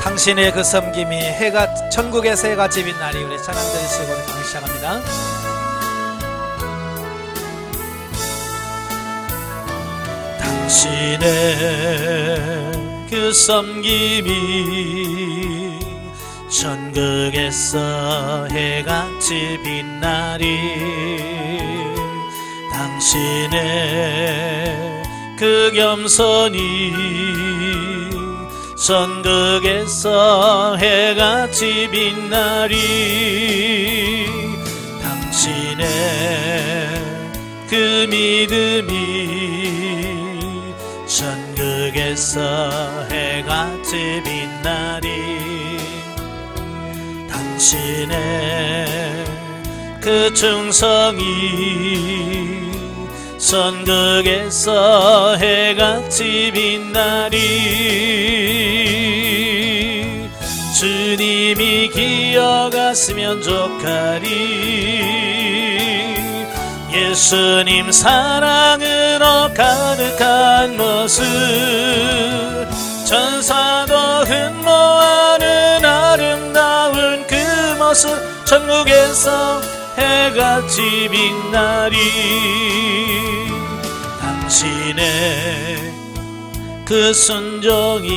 당신의 그 섬김이 해가 천국에서 해가 집인 날이 우리 찬양 드리시고 우리 강의 시작합니다. 당신의 그 섬김이 천국에서 해같이 빛나리 당신의 그 겸손이 천국에서 해같이 빛나리 당신의 그 믿음이 천국에서 해같이 빛나리 당신의 그 충성이 천국에서 해같이 빛나리 주님이 기억하시면 좋가리 예수님 사랑으로 가득한 모습 천사도 흠모하는 아름다운 그 모습 천국에서 해같이 빛나리 당신의 그 순종이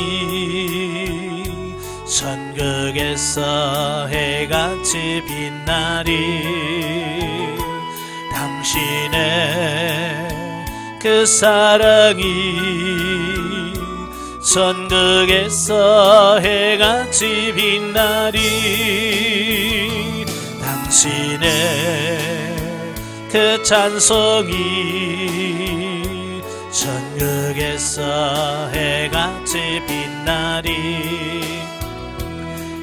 천국에서 해같이 빛나리 당신의 그 사랑이 천국에서 해같이 빛나리 당신의 그 찬송이 천국에서 해같이 빛나리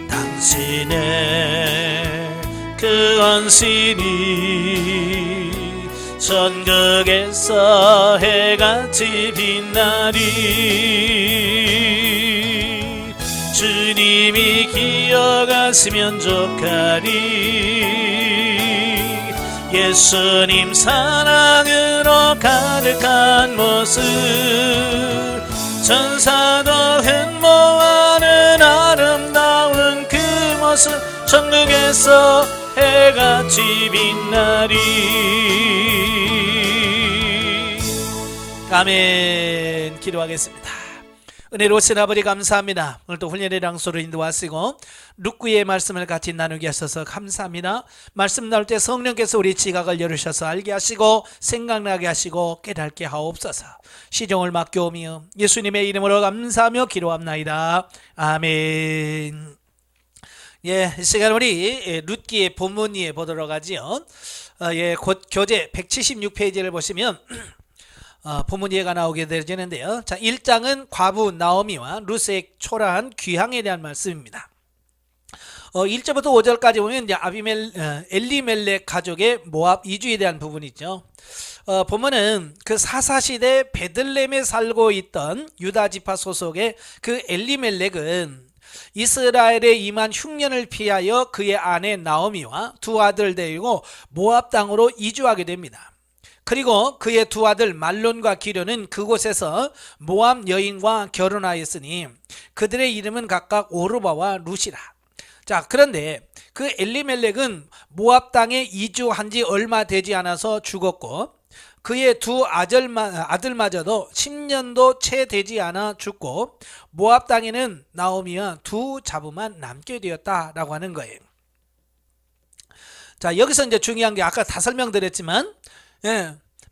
당신의 그 언신이 천국에서 해같이 빛나리 주님이 기억하시면 좋가리 예수님 사랑으로 가득한 모습 천사도 흠모하는 아름다운 그 모습 천국에서 해같이 빛나리 아멘. 기도하겠습니다. 은혜로우신 아버지 감사합니다. 오늘도 훈련의 장소로 인도하시고 룻구의 말씀을 같이 나누게 하셔서 감사합니다. 말씀 나올 때 성령께서 우리 지각을 열으셔서 알게 하시고 생각나게 하시고 깨닫게 하옵소서. 시종을 맡겨오며 예수님의 이름으로 감사하며 기도합나이다. 아멘. 예, 이 시간 우리 룻기의 본문에 보도록 하지요. 곧 교재 176페이지를 보시면 본문 예가 나오게 되는데요. 자, 1장은 과부 나오미와 룻의 초라한 귀향에 대한 말씀입니다. 1절부터 5절까지 보면 이제 엘리멜렉 가족의 모압 이주에 대한 부분이죠. 보면은 그 사사시대 베들레헴에 살고 있던 유다 지파 소속의 그 엘리멜렉은 이스라엘에 임한 흉년을 피하여 그의 아내 나오미와 두 아들 데리고 모압 땅으로 이주하게 됩니다. 그리고 그의 두 아들 말론과 기련은 그곳에서 모압 여인과 결혼하였으니 그들의 이름은 각각 오르바와 룻이라. 자, 그런데 그 엘리멜렉은 모압 땅에 이주한 지 얼마 되지 않아서 죽었고 그의 두 아들마저도 10년도 채 되지 않아 죽고 모압 땅에는 나오미와 두 자부만 남게 되었다라고 하는 거예요. 자, 여기서 이제 중요한 게 아까 다 설명드렸지만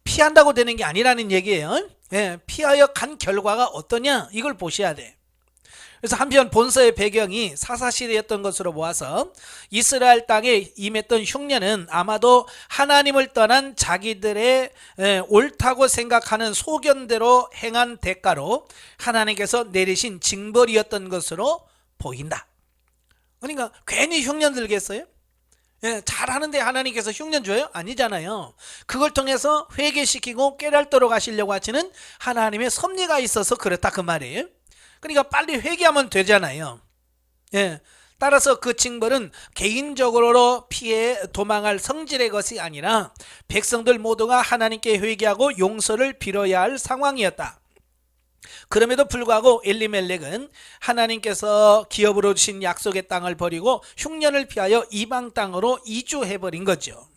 피한다고 되는 게 아니라는 얘기예요. 피하여 간 결과가 어떠냐 이걸 보셔야 돼. 그래서 한편 본서의 배경이 사사시대였던 것으로 보아서 이스라엘 땅에 임했던 흉년은 아마도 하나님을 떠난 자기들의 옳다고 생각하는 소견대로 행한 대가로 하나님께서 내리신 징벌이었던 것으로 보인다. 그러니까 괜히 흉년 들겠어요? 잘하는데 하나님께서 흉년 줘요? 아니잖아요. 그걸 통해서 회개시키고 깨달도록 하시려고 하시는 하나님의 섭리가 있어서 그렇다 그 말이에요. 그러니까 빨리 회개하면 되잖아요. 따라서 그 징벌은 개인적으로 피해 도망할 성질의 것이 아니라 백성들 모두가 하나님께 회개하고 용서를 빌어야 할 상황이었다. 그럼에도 불구하고 엘리멜렉은 하나님께서 기업으로 주신 약속의 땅을 버리고 흉년을 피하여 이방 땅으로 이주해버린 거죠.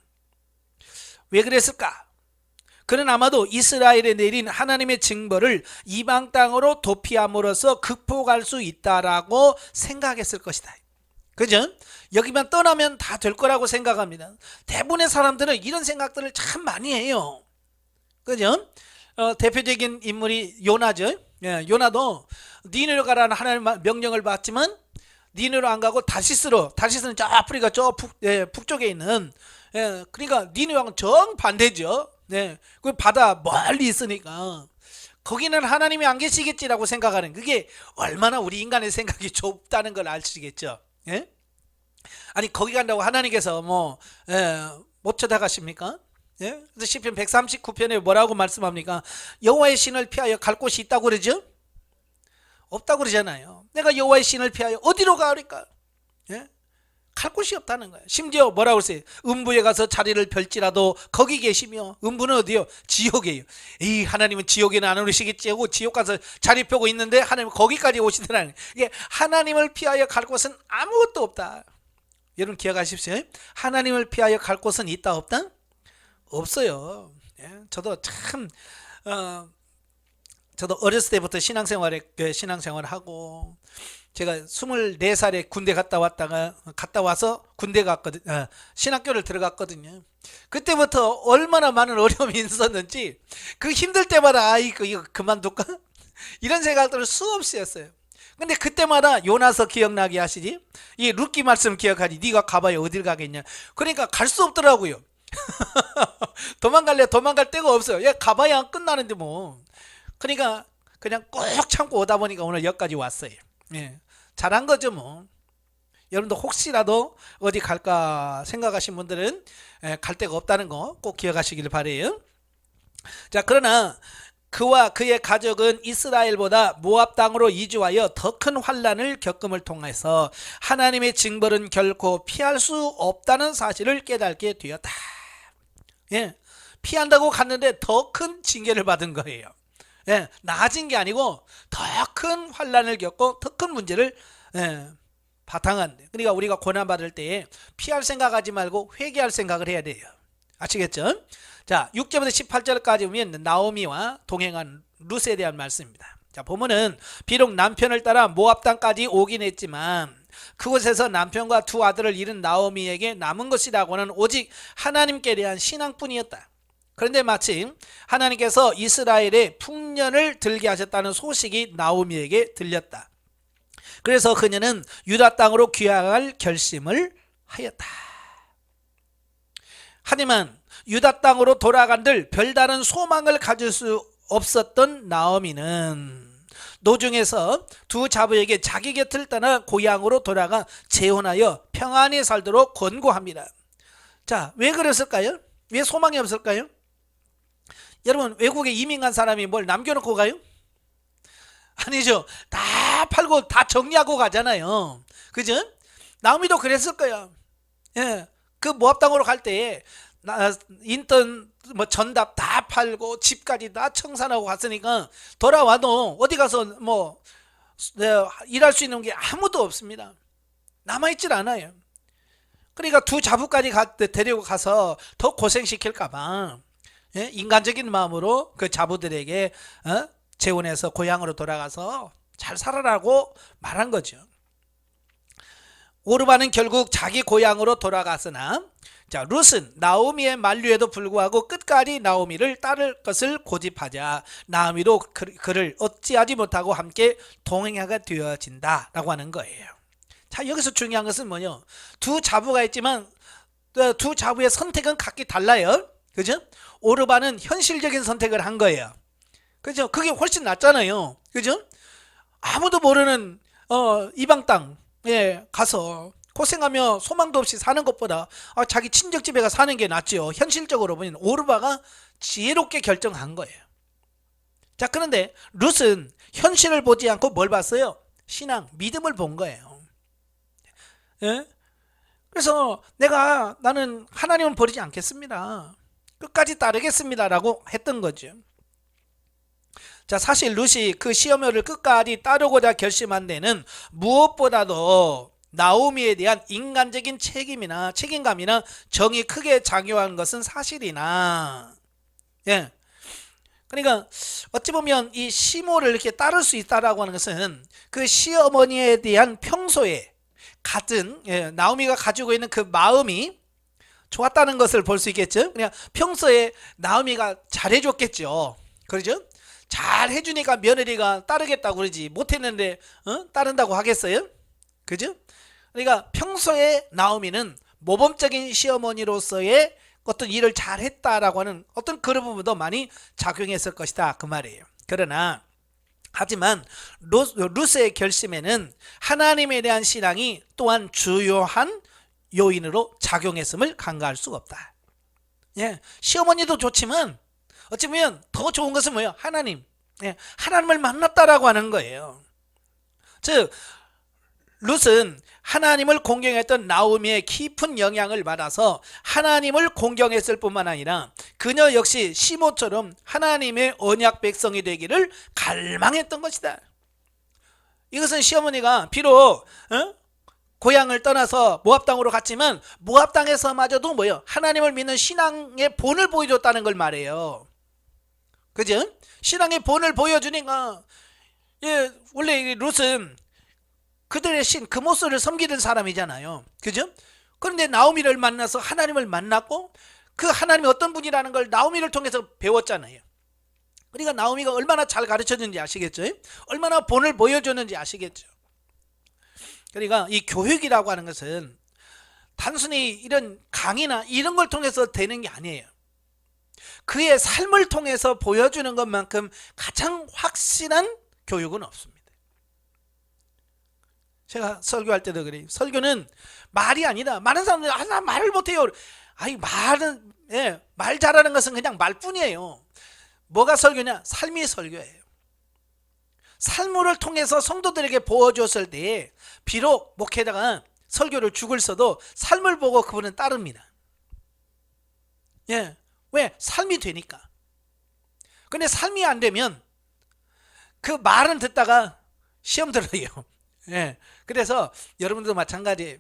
왜 그랬을까? 그는 아마도 이스라엘에 내린 하나님의 징벌을 이방 땅으로 도피함으로써 극복할 수 있다라고 생각했을 것이다. 그죠? 여기만 떠나면 다 될 거라고 생각합니다. 대부분의 사람들은 이런 생각들을 참 많이 해요. 그죠? 대표적인 인물이 요나죠. 예, 요나도 니느웨로 가라는 하나님의 명령을 받지만 니느웨로 안 가고 다시스는 저 아프리카 저 북쪽에 있는, 그러니까 니느웨하고는 정반대죠. 그 바다 멀리 있으니까 거기는 하나님이 안 계시겠지라고 생각하는, 그게 얼마나 우리 인간의 생각이 좁다는 걸 아시겠죠. 예? 아니 거기 간다고 하나님께서 못 쳐다가십니까? 예? 그래서 시편 139편에 뭐라고 말씀합니까? 여호와의 신을 피하여 갈 곳이 있다고 그러죠? 없다고 그러잖아요. 내가 여호와의 신을 피하여 어디로 가리까? 예? 갈 곳이 없다는 거예요. 심지어 뭐라고 그러세요? 음부에 가서 자리를 펼지라도 거기 계시며, 음부는 어디요? 지옥이에요. 이 하나님은 지옥에는 안 오시겠지 하고 지옥 가서 자리 펴고 있는데 하나님은 거기까지 오시더라는, 이게 하나님을 피하여 갈 곳은 아무것도 없다. 여러분 기억하십시오. 하나님을 피하여 갈 곳은 있다 없다? 없어요. 저도 참 저도 어렸을 때부터 신앙생활하고, 제가 24살에 군대 갔다 와서 군대 갔거든요. 신학교를 들어갔거든요. 그때부터 얼마나 많은 어려움이 있었는지, 그 힘들 때마다 이거 그만둘까? 이런 생각들을 수없이 했어요. 근데 그때마다 요나서 기억나게 하시지, 이 룻기 말씀 기억하지, 네가 가봐야 어딜 가겠냐. 그러니까 갈 수 없더라고요. 도망갈 데가 없어요. 야, 가봐야 끝나는데 뭐. 그러니까 그냥 꼭 참고 오다 보니까 오늘 여기까지 왔어요. 예, 잘한 거죠 뭐. 여러분도 혹시라도 어디 갈까 생각하신 분들은 갈 데가 없다는 거 꼭 기억하시길 바래요. 자, 그러나 그와 그의 가족은 이스라엘보다 모압 땅으로 이주하여 더 큰 환난을 겪음을 통해서 하나님의 징벌은 결코 피할 수 없다는 사실을 깨닫게 되었다. 예, 피한다고 갔는데 더 큰 징계를 받은 거예요. 예, 나아진 게 아니고 더 큰 환난을 겪고 더 큰 문제를 바탕한데, 그러니까 우리가 고난 받을 때에 피할 생각하지 말고 회개할 생각을 해야 돼요. 아시겠죠? 자, 6절부터 18절까지 보면 나오미와 동행한 룻에 대한 말씀입니다. 자, 보면은 비록 남편을 따라 모압 땅까지 오긴 했지만 그곳에서 남편과 두 아들을 잃은 나오미에게 남은 것이라고는 오직 하나님께 대한 신앙뿐이었다. 그런데 마침 하나님께서 이스라엘에 풍년을 들게 하셨다는 소식이 나오미에게 들렸다. 그래서 그녀는 유다 땅으로 귀향할 결심을 하였다. 하지만 유다 땅으로 돌아간들 별다른 소망을 가질 수 없었던 나오미는 노중에서 두 자부에게 자기 곁을 떠나 고향으로 돌아가 재혼하여 평안히 살도록 권고합니다. 자, 왜 그랬을까요? 왜 소망이 없을까요? 여러분, 외국에 이민 간 사람이 뭘 남겨놓고 가요? 아니죠. 다 팔고 다 정리하고 가잖아요. 그죠? 나오미도 그랬을 거야. 예, 그 모압 땅으로 갈 때에 인턴 전답 다 팔고 집까지 다 청산하고 갔으니까 돌아와도 어디 가서 일할 수 있는 게 아무도 없습니다. 남아있질 않아요. 그러니까 두 자부까지 데리고 가서 더 고생시킬까봐 인간적인 마음으로 그 자부들에게 재혼해서 고향으로 돌아가서 잘 살아라고 말한 거죠. 오르바는 결국 자기 고향으로 돌아갔으나, 자, 룻은 나오미의 만류에도 불구하고 끝까지 나오미를 따를 것을 고집하자 나오미도 그를 어찌하지 못하고 함께 동행하게 되어진다라고 하는 거예요. 자, 여기서 중요한 것은 뭐냐? 두 자부가 있지만 두 자부의 선택은 각기 달라요. 그죠? 오르바는 현실적인 선택을 한 거예요. 그죠? 그게 훨씬 낫잖아요. 그죠? 아무도 모르는 이방 땅에 가서 고생하며 소망도 없이 사는 것보다 자기 친척집에 가 사는 게 낫죠. 현실적으로 보면 오르바가 지혜롭게 결정한 거예요. 자, 그런데 룻은 현실을 보지 않고 뭘 봤어요? 신앙, 믿음을 본 거예요. 예? 그래서 나는 하나님은 버리지 않겠습니다. 끝까지 따르겠습니다 라고 했던 거죠. 자, 사실 룻이 그 시어머니를 끝까지 따르고자 결심한 데는 무엇보다도 나오미에 대한 인간적인 책임감이나 정이 크게 작용한 것은 사실이나, 예. 그러니까 어찌 보면 이 시모를 이렇게 따를 수 있다라고 하는 것은 그 시어머니에 대한 평소에 같은, 나오미가 가지고 있는 그 마음이 좋았다는 것을 볼 수 있겠죠. 그냥 평소에 나오미가 잘해줬겠죠. 그러죠? 잘 해주니까 며느리가 따르겠다고 그러지, 못했는데 따른다고 하겠어요? 그죠? 그러니까 평소에 나오미는 모범적인 시어머니로서의 어떤 일을 잘했다라고 하는 어떤 그런 부분도 많이 작용했을 것이다, 그 말이에요. 그러나 하지만 룻의 결심에는 하나님에 대한 신앙이 또한 주요한 요인으로 작용했음을 간과할 수가 없다. 예, 시어머니도 좋지만 어찌 보면 더 좋은 것은 뭐예요? 하나님. 예, 하나님을 만났다라고 하는 거예요. 즉 룻은 하나님을 공경했던 나오미의 깊은 영향을 받아서 하나님을 공경했을 뿐만 아니라 그녀 역시 시모처럼 하나님의 언약 백성이 되기를 갈망했던 것이다. 이것은 시어머니가 비록 고향을 떠나서 모압 땅으로 갔지만 모압 땅에서마저도 뭐예요? 하나님을 믿는 신앙의 본을 보여줬다는 걸 말해요. 그죠? 신앙의 본을 보여주니까, 예, 원래 룻은 그들의 신 그모스를 섬기는 사람이잖아요. 그죠? 그런데 나오미를 만나서 하나님을 만났고 그 하나님이 어떤 분이라는 걸 나오미를 통해서 배웠잖아요. 그러니까 나오미가 얼마나 잘 가르쳐줬는지 아시겠죠? 얼마나 본을 보여줬는지 아시겠죠? 그러니까 이 교육이라고 하는 것은 단순히 이런 강의나 이런 걸 통해서 되는 게 아니에요. 그의 삶을 통해서 보여주는 것만큼 가장 확실한 교육은 없습니다. 제가 설교할 때도 그래요. 설교는 말이 아니다. 많은 사람들이 나 말을 못해요. 아니 말은, 예, 말 잘하는 것은 그냥 말뿐이에요. 뭐가 설교냐? 삶이 설교예요. 삶을 통해서 성도들에게 보여줬을 때 비록 목회자가 설교를 죽을 써도 삶을 보고 그분은 따릅니다. 예, 왜? 삶이 되니까. 근데 삶이 안 되면 그 말은 듣다가 시험 들어요. 예, 그래서 여러분도 마찬가지예요.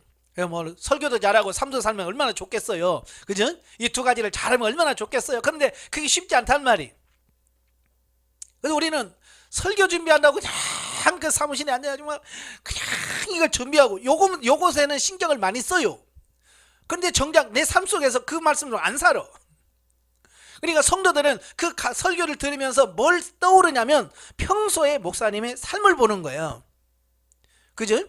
뭐 설교도 잘하고 삶도 살면 얼마나 좋겠어요. 그죠? 이 두 가지를 잘하면 얼마나 좋겠어요. 그런데 그게 쉽지 않단 말이에요. 그래서 우리는 설교 준비한다고 그냥 그 사무실에 앉아가지고 그냥 이걸 준비하고 요것에는 신경을 많이 써요. 그런데 정작 내 삶 속에서 그 말씀으로 안 살아. 그러니까 성도들은 그 설교를 들으면서 뭘 떠오르냐면 평소에 목사님의 삶을 보는 거예요. 그죠?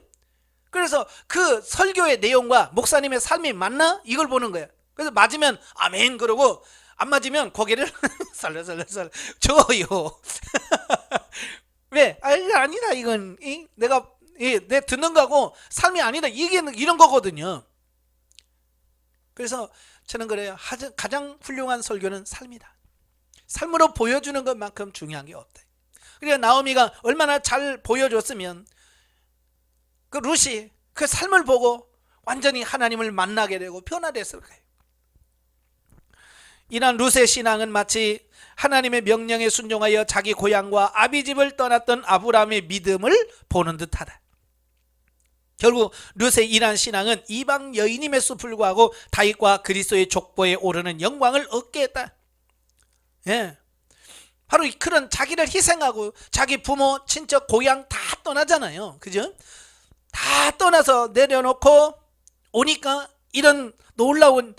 그래서 그 설교의 내용과 목사님의 삶이 맞나? 이걸 보는 거예요. 그래서 맞으면 아멘 그러고 안 맞으면 고개를 살살살살 줘요. 왜? 아니다 이건 내가 내 듣는 거하고 삶이 아니다 이게 이런 거거든요. 그래서 저는 그래요. 가장 훌륭한 설교는 삶이다. 삶으로 보여주는 것만큼 중요한 게 없다. 그러니까 나오미가 얼마나 잘 보여줬으면 그 룻이 그 삶을 보고 완전히 하나님을 만나게 되고 변화됐을 거예요. 이런 룻의 신앙은 마치 하나님의 명령에 순종하여 자기 고향과 아비집을 떠났던 아브라함의 믿음을 보는 듯하다. 결국 룻의 이러한 신앙은 이방 여인임에도 불구하고 다윗과 그리스도의 족보에 오르는 영광을 얻게 했다. 예, 바로 그런 자기를 희생하고 자기 부모, 친척, 고향 다 떠나잖아요. 그죠? 다 떠나서 내려놓고 오니까 이런 놀라운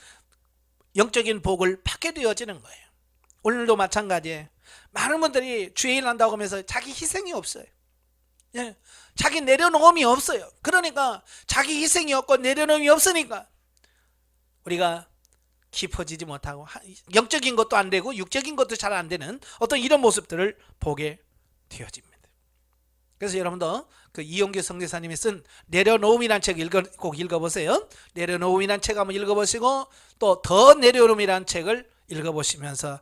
영적인 복을 받게 되어지는 거예요. 오늘도 마찬가지예요. 많은 분들이 주일 한다고 하면서 자기 희생이 없어요. 예, 자기 내려놓음이 없어요. 그러니까 자기 희생이 없고 내려놓음이 없으니까 우리가 깊어지지 못하고 영적인 것도 안 되고 육적인 것도 잘 안 되는 어떤 이런 모습들을 보게 되어집니다. 그래서 여러분도 그 이용규 선교사님이 쓴 내려놓음이라는 책 꼭 읽어보세요. 내려놓음이라는 책 한번 읽어보시고 또 더 내려놓음이라는 책을 읽어보시면서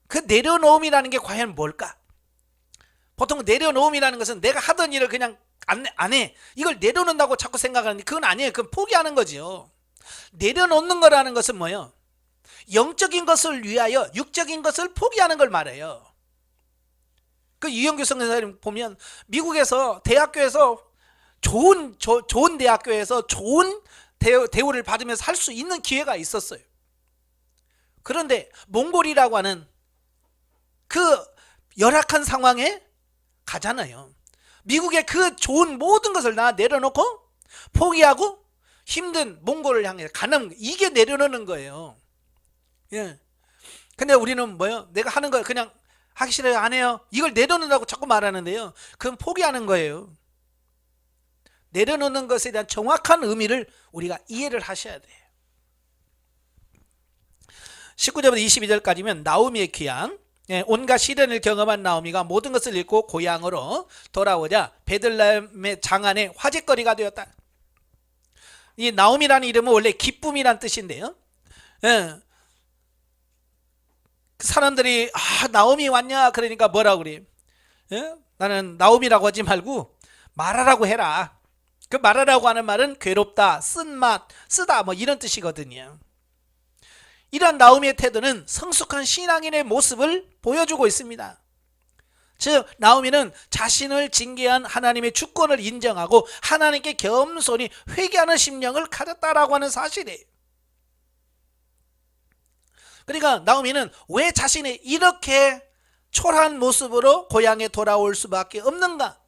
그 내려놓음이라는 게 과연 뭘까? 보통 내려놓음이라는 것은 내가 하던 일을 그냥 안 해. 이걸 내려놓는다고 자꾸 생각하는데 그건 아니에요. 그건 포기하는 거죠. 내려놓는 거라는 것은 뭐예요? 영적인 것을 위하여 육적인 것을 포기하는 걸 말해요. 그 이영규 선생님 보면 미국에서 대학교에서 좋은 대학교에서 좋은 대우를 받으면서 할 수 있는 기회가 있었어요. 그런데 몽골이라고 하는 그 열악한 상황에 가잖아요. 미국의 그 좋은 모든 것을 다 내려놓고 포기하고 힘든 몽골을 향해 가는, 이게 내려놓는 거예요. 예. 근데 우리는 뭐요? 내가 하는 거 그냥 하기 싫어요, 안 해요, 이걸 내려놓는다고 자꾸 말하는데요, 그건 포기하는 거예요. 내려놓는 것에 대한 정확한 의미를 우리가 이해를 하셔야 돼요. 19절부터 22절까지면 나오미의 귀향. 온갖 시련을 경험한 나오미가 모든 것을 잃고 고향으로 돌아오자 베들레헴의 장안에 화제거리가 되었다. 이 나오미라는 이름은 원래 기쁨이란 뜻인데요, 사람들이 나오미 왔냐 그러니까 뭐라고 그래? 나는 나오미라고 하지 말고 말하라고 해라. 그 말하라고 하는 말은 괴롭다, 쓴맛, 쓰다 뭐 이런 뜻이거든요. 이러한 나오미의 태도는 성숙한 신앙인의 모습을 보여주고 있습니다. 즉 나오미는 자신을 징계한 하나님의 주권을 인정하고 하나님께 겸손히 회개하는 심령을 가졌다라고 하는 사실이에요. 그러니까 나오미는 왜 자신이 이렇게 초라한 모습으로 고향에 돌아올 수밖에 없는가,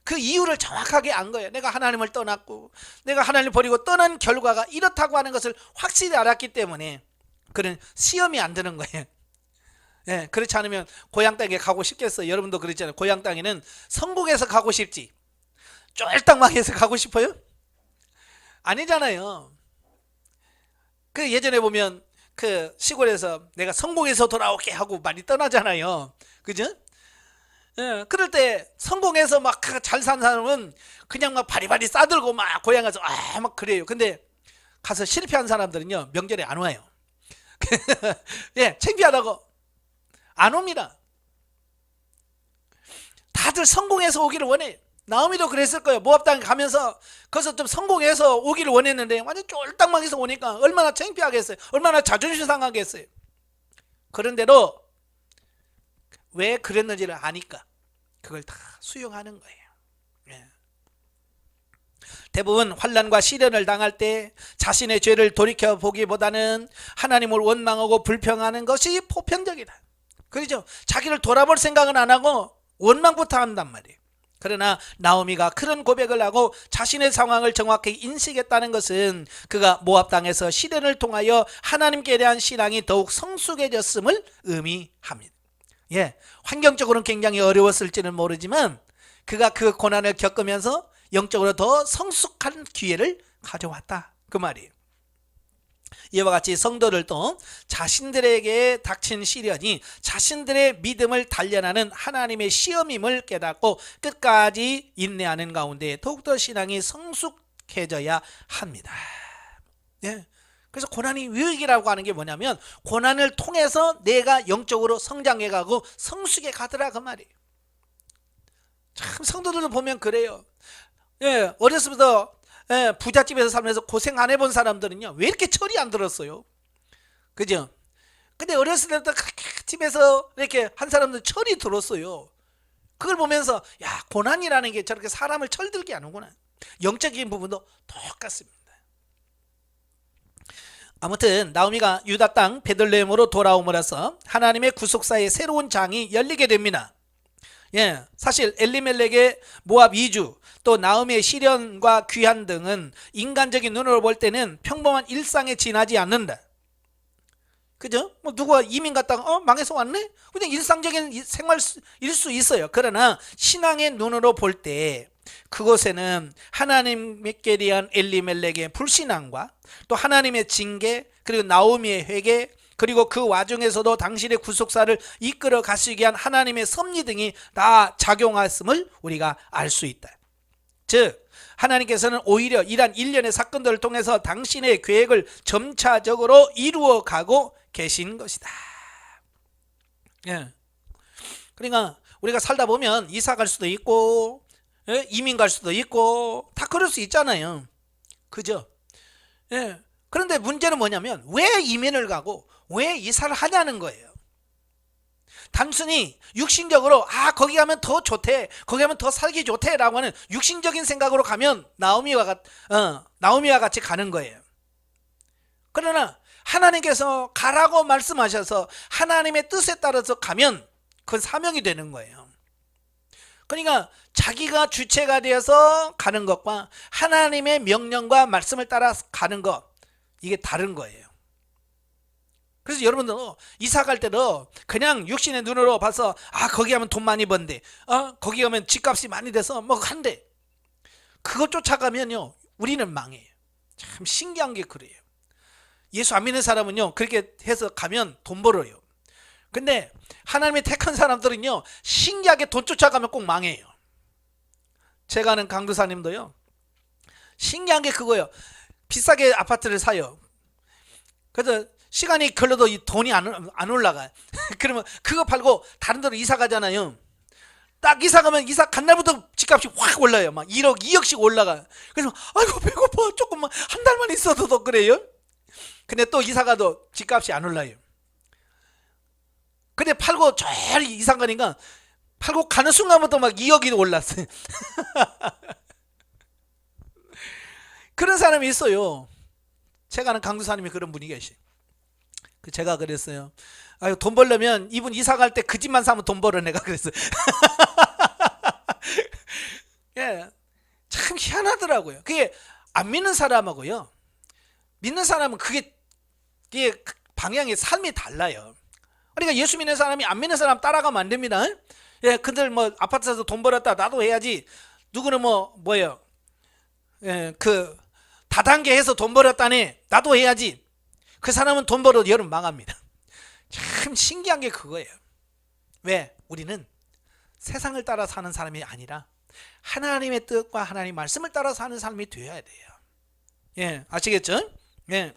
그 이유를 정확하게 안 거예요. 내가 하나님을 떠났고 내가 하나님을 버리고 떠난 결과가 이렇다고 하는 것을 확실히 알았기 때문에 그런 시험이 안 드는 거예요. 그렇지 않으면 고향 땅에 가고 싶겠어요? 여러분도 그랬잖아요. 고향 땅에는 성공해서 가고 싶지 쫄딱망해서 가고 싶어요? 아니잖아요. 그 예전에 보면 그 시골에서 내가 성공해서 돌아올게 하고 많이 떠나잖아요. 그죠? 그럴 때 성공해서 막 잘 산 사람은 그냥 막 바리바리 싸들고 막 고향 가서 막 그래요. 근데 가서 실패한 사람들은요, 명절에 안 와요. 창피하다고 안 옵니다. 다들 성공해서 오기를 원해요. 나오미도 그랬을 거예요. 모압 땅에 가면서 거기서 좀 성공해서 오기를 원했는데 완전 쫄딱망해서 오니까 얼마나 창피하겠어요. 얼마나 자존심 상하겠어요. 그런데도 왜 그랬는지를 아니까 그걸 다 수용하는 거예요. 대부분 환난과 시련을 당할 때 자신의 죄를 돌이켜보기보다는 하나님을 원망하고 불평하는 것이 보편적이다. 그렇죠? 자기를 돌아볼 생각은 안 하고 원망부터 한단 말이에요. 그러나 나오미가 그런 고백을 하고 자신의 상황을 정확히 인식했다는 것은 그가 모압 땅에서 시련을 통하여 하나님께 대한 신앙이 더욱 성숙해졌음을 의미합니다. 환경적으로는 굉장히 어려웠을지는 모르지만 그가 그 고난을 겪으면서 영적으로 더 성숙한 기회를 가져왔다, 그 말이에요. 이와 같이 성도들도 자신들에게 닥친 시련이 자신들의 믿음을 단련하는 하나님의 시험임을 깨닫고 끝까지 인내하는 가운데 더욱더 신앙이 성숙해져야 합니다. 그래서 고난이 유익이라고 하는 게 뭐냐면 고난을 통해서 내가 영적으로 성장해가고 성숙해 가더라, 그 말이에요. 참 성도들도 보면 그래요. 어렸을 때부터 부잣집에서 살면서 고생 안 해본 사람들은요, 왜 이렇게 철이 안 들었어요? 그죠? 근데 어렸을 때부터 집에서 이렇게 한 사람들은 철이 들었어요. 그걸 보면서 야, 고난이라는 게 저렇게 사람을 철들게 하는구나. 영적인 부분도 똑같습니다. 아무튼 나오미가 유다 땅 베들레헴으로 돌아옴으로써 하나님의 구속사의 새로운 장이 열리게 됩니다. 사실 엘리멜렉의 모압 이주, 또 나오미의 시련과 귀환 등은 인간적인 눈으로 볼 때는 평범한 일상에 지나지 않는다. 그죠? 뭐 누가 이민 갔다가 망해서 왔네? 그냥 일상적인 생활일 수 있어요. 그러나 신앙의 눈으로 볼 때 그곳에는 하나님께 대한 엘리멜렉의 불신앙과 또 하나님의 징계, 그리고 나오미의 회개, 그리고 그 와중에서도 당신의 구속사를 이끌어 가시기 위한 하나님의 섭리 등이 다 작용했음을 우리가 알 수 있다. 즉 하나님께서는 오히려 이러한 일련의 사건들을 통해서 당신의 계획을 점차적으로 이루어가고 계신 것이다. 그러니까 우리가 살다 보면 이사 갈 수도 있고 이민 갈 수도 있고 다 그럴 수 있잖아요. 그죠? 그런데 문제는 뭐냐면 왜 이민을 가고 왜 이사를 하냐는 거예요. 단순히 육신적으로 거기 가면 더 좋대, 거기 가면 더 살기 좋대 라고 하는 육신적인 생각으로 가면 나오미와 같이 가는 거예요. 그러나 하나님께서 가라고 말씀하셔서 하나님의 뜻에 따라서 가면 그건 사명이 되는 거예요. 그러니까 자기가 주체가 되어서 가는 것과 하나님의 명령과 말씀을 따라 가는 것, 이게 다른 거예요. 그래서 여러분도 이사 갈 때도 그냥 육신의 눈으로 봐서 거기 가면 돈 많이 번대, 거기 가면 집값이 많이 돼서 뭐 한대, 그거 쫓아가면요 우리는 망해요. 참 신기한 게 그래요. 예수 안 믿는 사람은요 그렇게 해서 가면 돈 벌어요. 근데 하나님의 택한 사람들은요 신기하게 돈 쫓아가면 꼭 망해요. 제가 아는 강도사님도요 신기한 게 그거예요. 비싸게 아파트를 사요. 그래서 시간이 걸려도 이 돈이 안 올라가요. 그러면 그거 팔고 다른 데로 이사 가잖아요. 딱 이사 가면 이사 간 날부터 집값이 확 올라요. 막 1억, 2억씩 올라가요. 그래서 아이고 배고파, 조금만 한 달만 있어도 더 그래요. 근데 또 이사 가도 집값이 안 올라요. 근데 팔고 저리 이사 가니까 팔고 가는 순간부터 막 2억이 올랐어요. 그런 사람이 있어요. 제가 아는 강도사님이 그런 분이 계시. 제가 그랬어요. 돈 벌려면 이분 이사 갈 때 그 집만 사면 돈 벌어, 내가 그랬어요. 예, 참 희한하더라고요. 그게 안 믿는 사람하고요 믿는 사람은 그게 방향의 삶이 달라요. 그러니까 예수 믿는 사람이 안 믿는 사람 따라가면 안 됩니다. 예, 근데 뭐 아파트 사서 돈 벌었다 나도 해야지. 누구는 뭐예요? 예, 그 다단계 해서 돈 벌었다네 나도 해야지. 그 사람은 돈 벌어도 여름 망합니다. 참 신기한 게 그거예요. 왜? 우리는 세상을 따라 사는 사람이 아니라 하나님의 뜻과 하나님의 말씀을 따라 사는 사람이 되어야 돼요. 예, 아시겠죠? 예.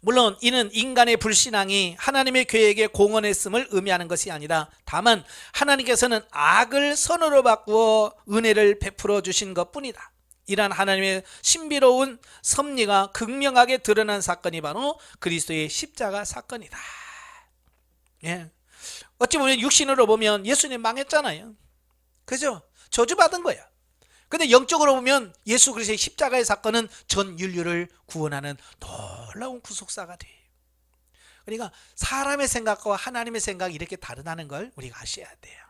물론 이는 인간의 불신앙이 하나님의 계획에 공헌했음을 의미하는 것이 아니라 다만 하나님께서는 악을 선으로 바꾸어 은혜를 베풀어 주신 것뿐이다. 이러한 하나님의 신비로운 섭리가 극명하게 드러난 사건이 바로 그리스도의 십자가 사건이다. 예. 어찌 보면 육신으로 보면 예수님 망했잖아요. 그죠? 저주받은 거야. 근데 영적으로 보면 예수 그리스도의 십자가의 사건은 전 인류를 구원하는 놀라운 구속사가 돼. 그러니까 사람의 생각과 하나님의 생각이 이렇게 다르다는 걸 우리가 아셔야 돼요.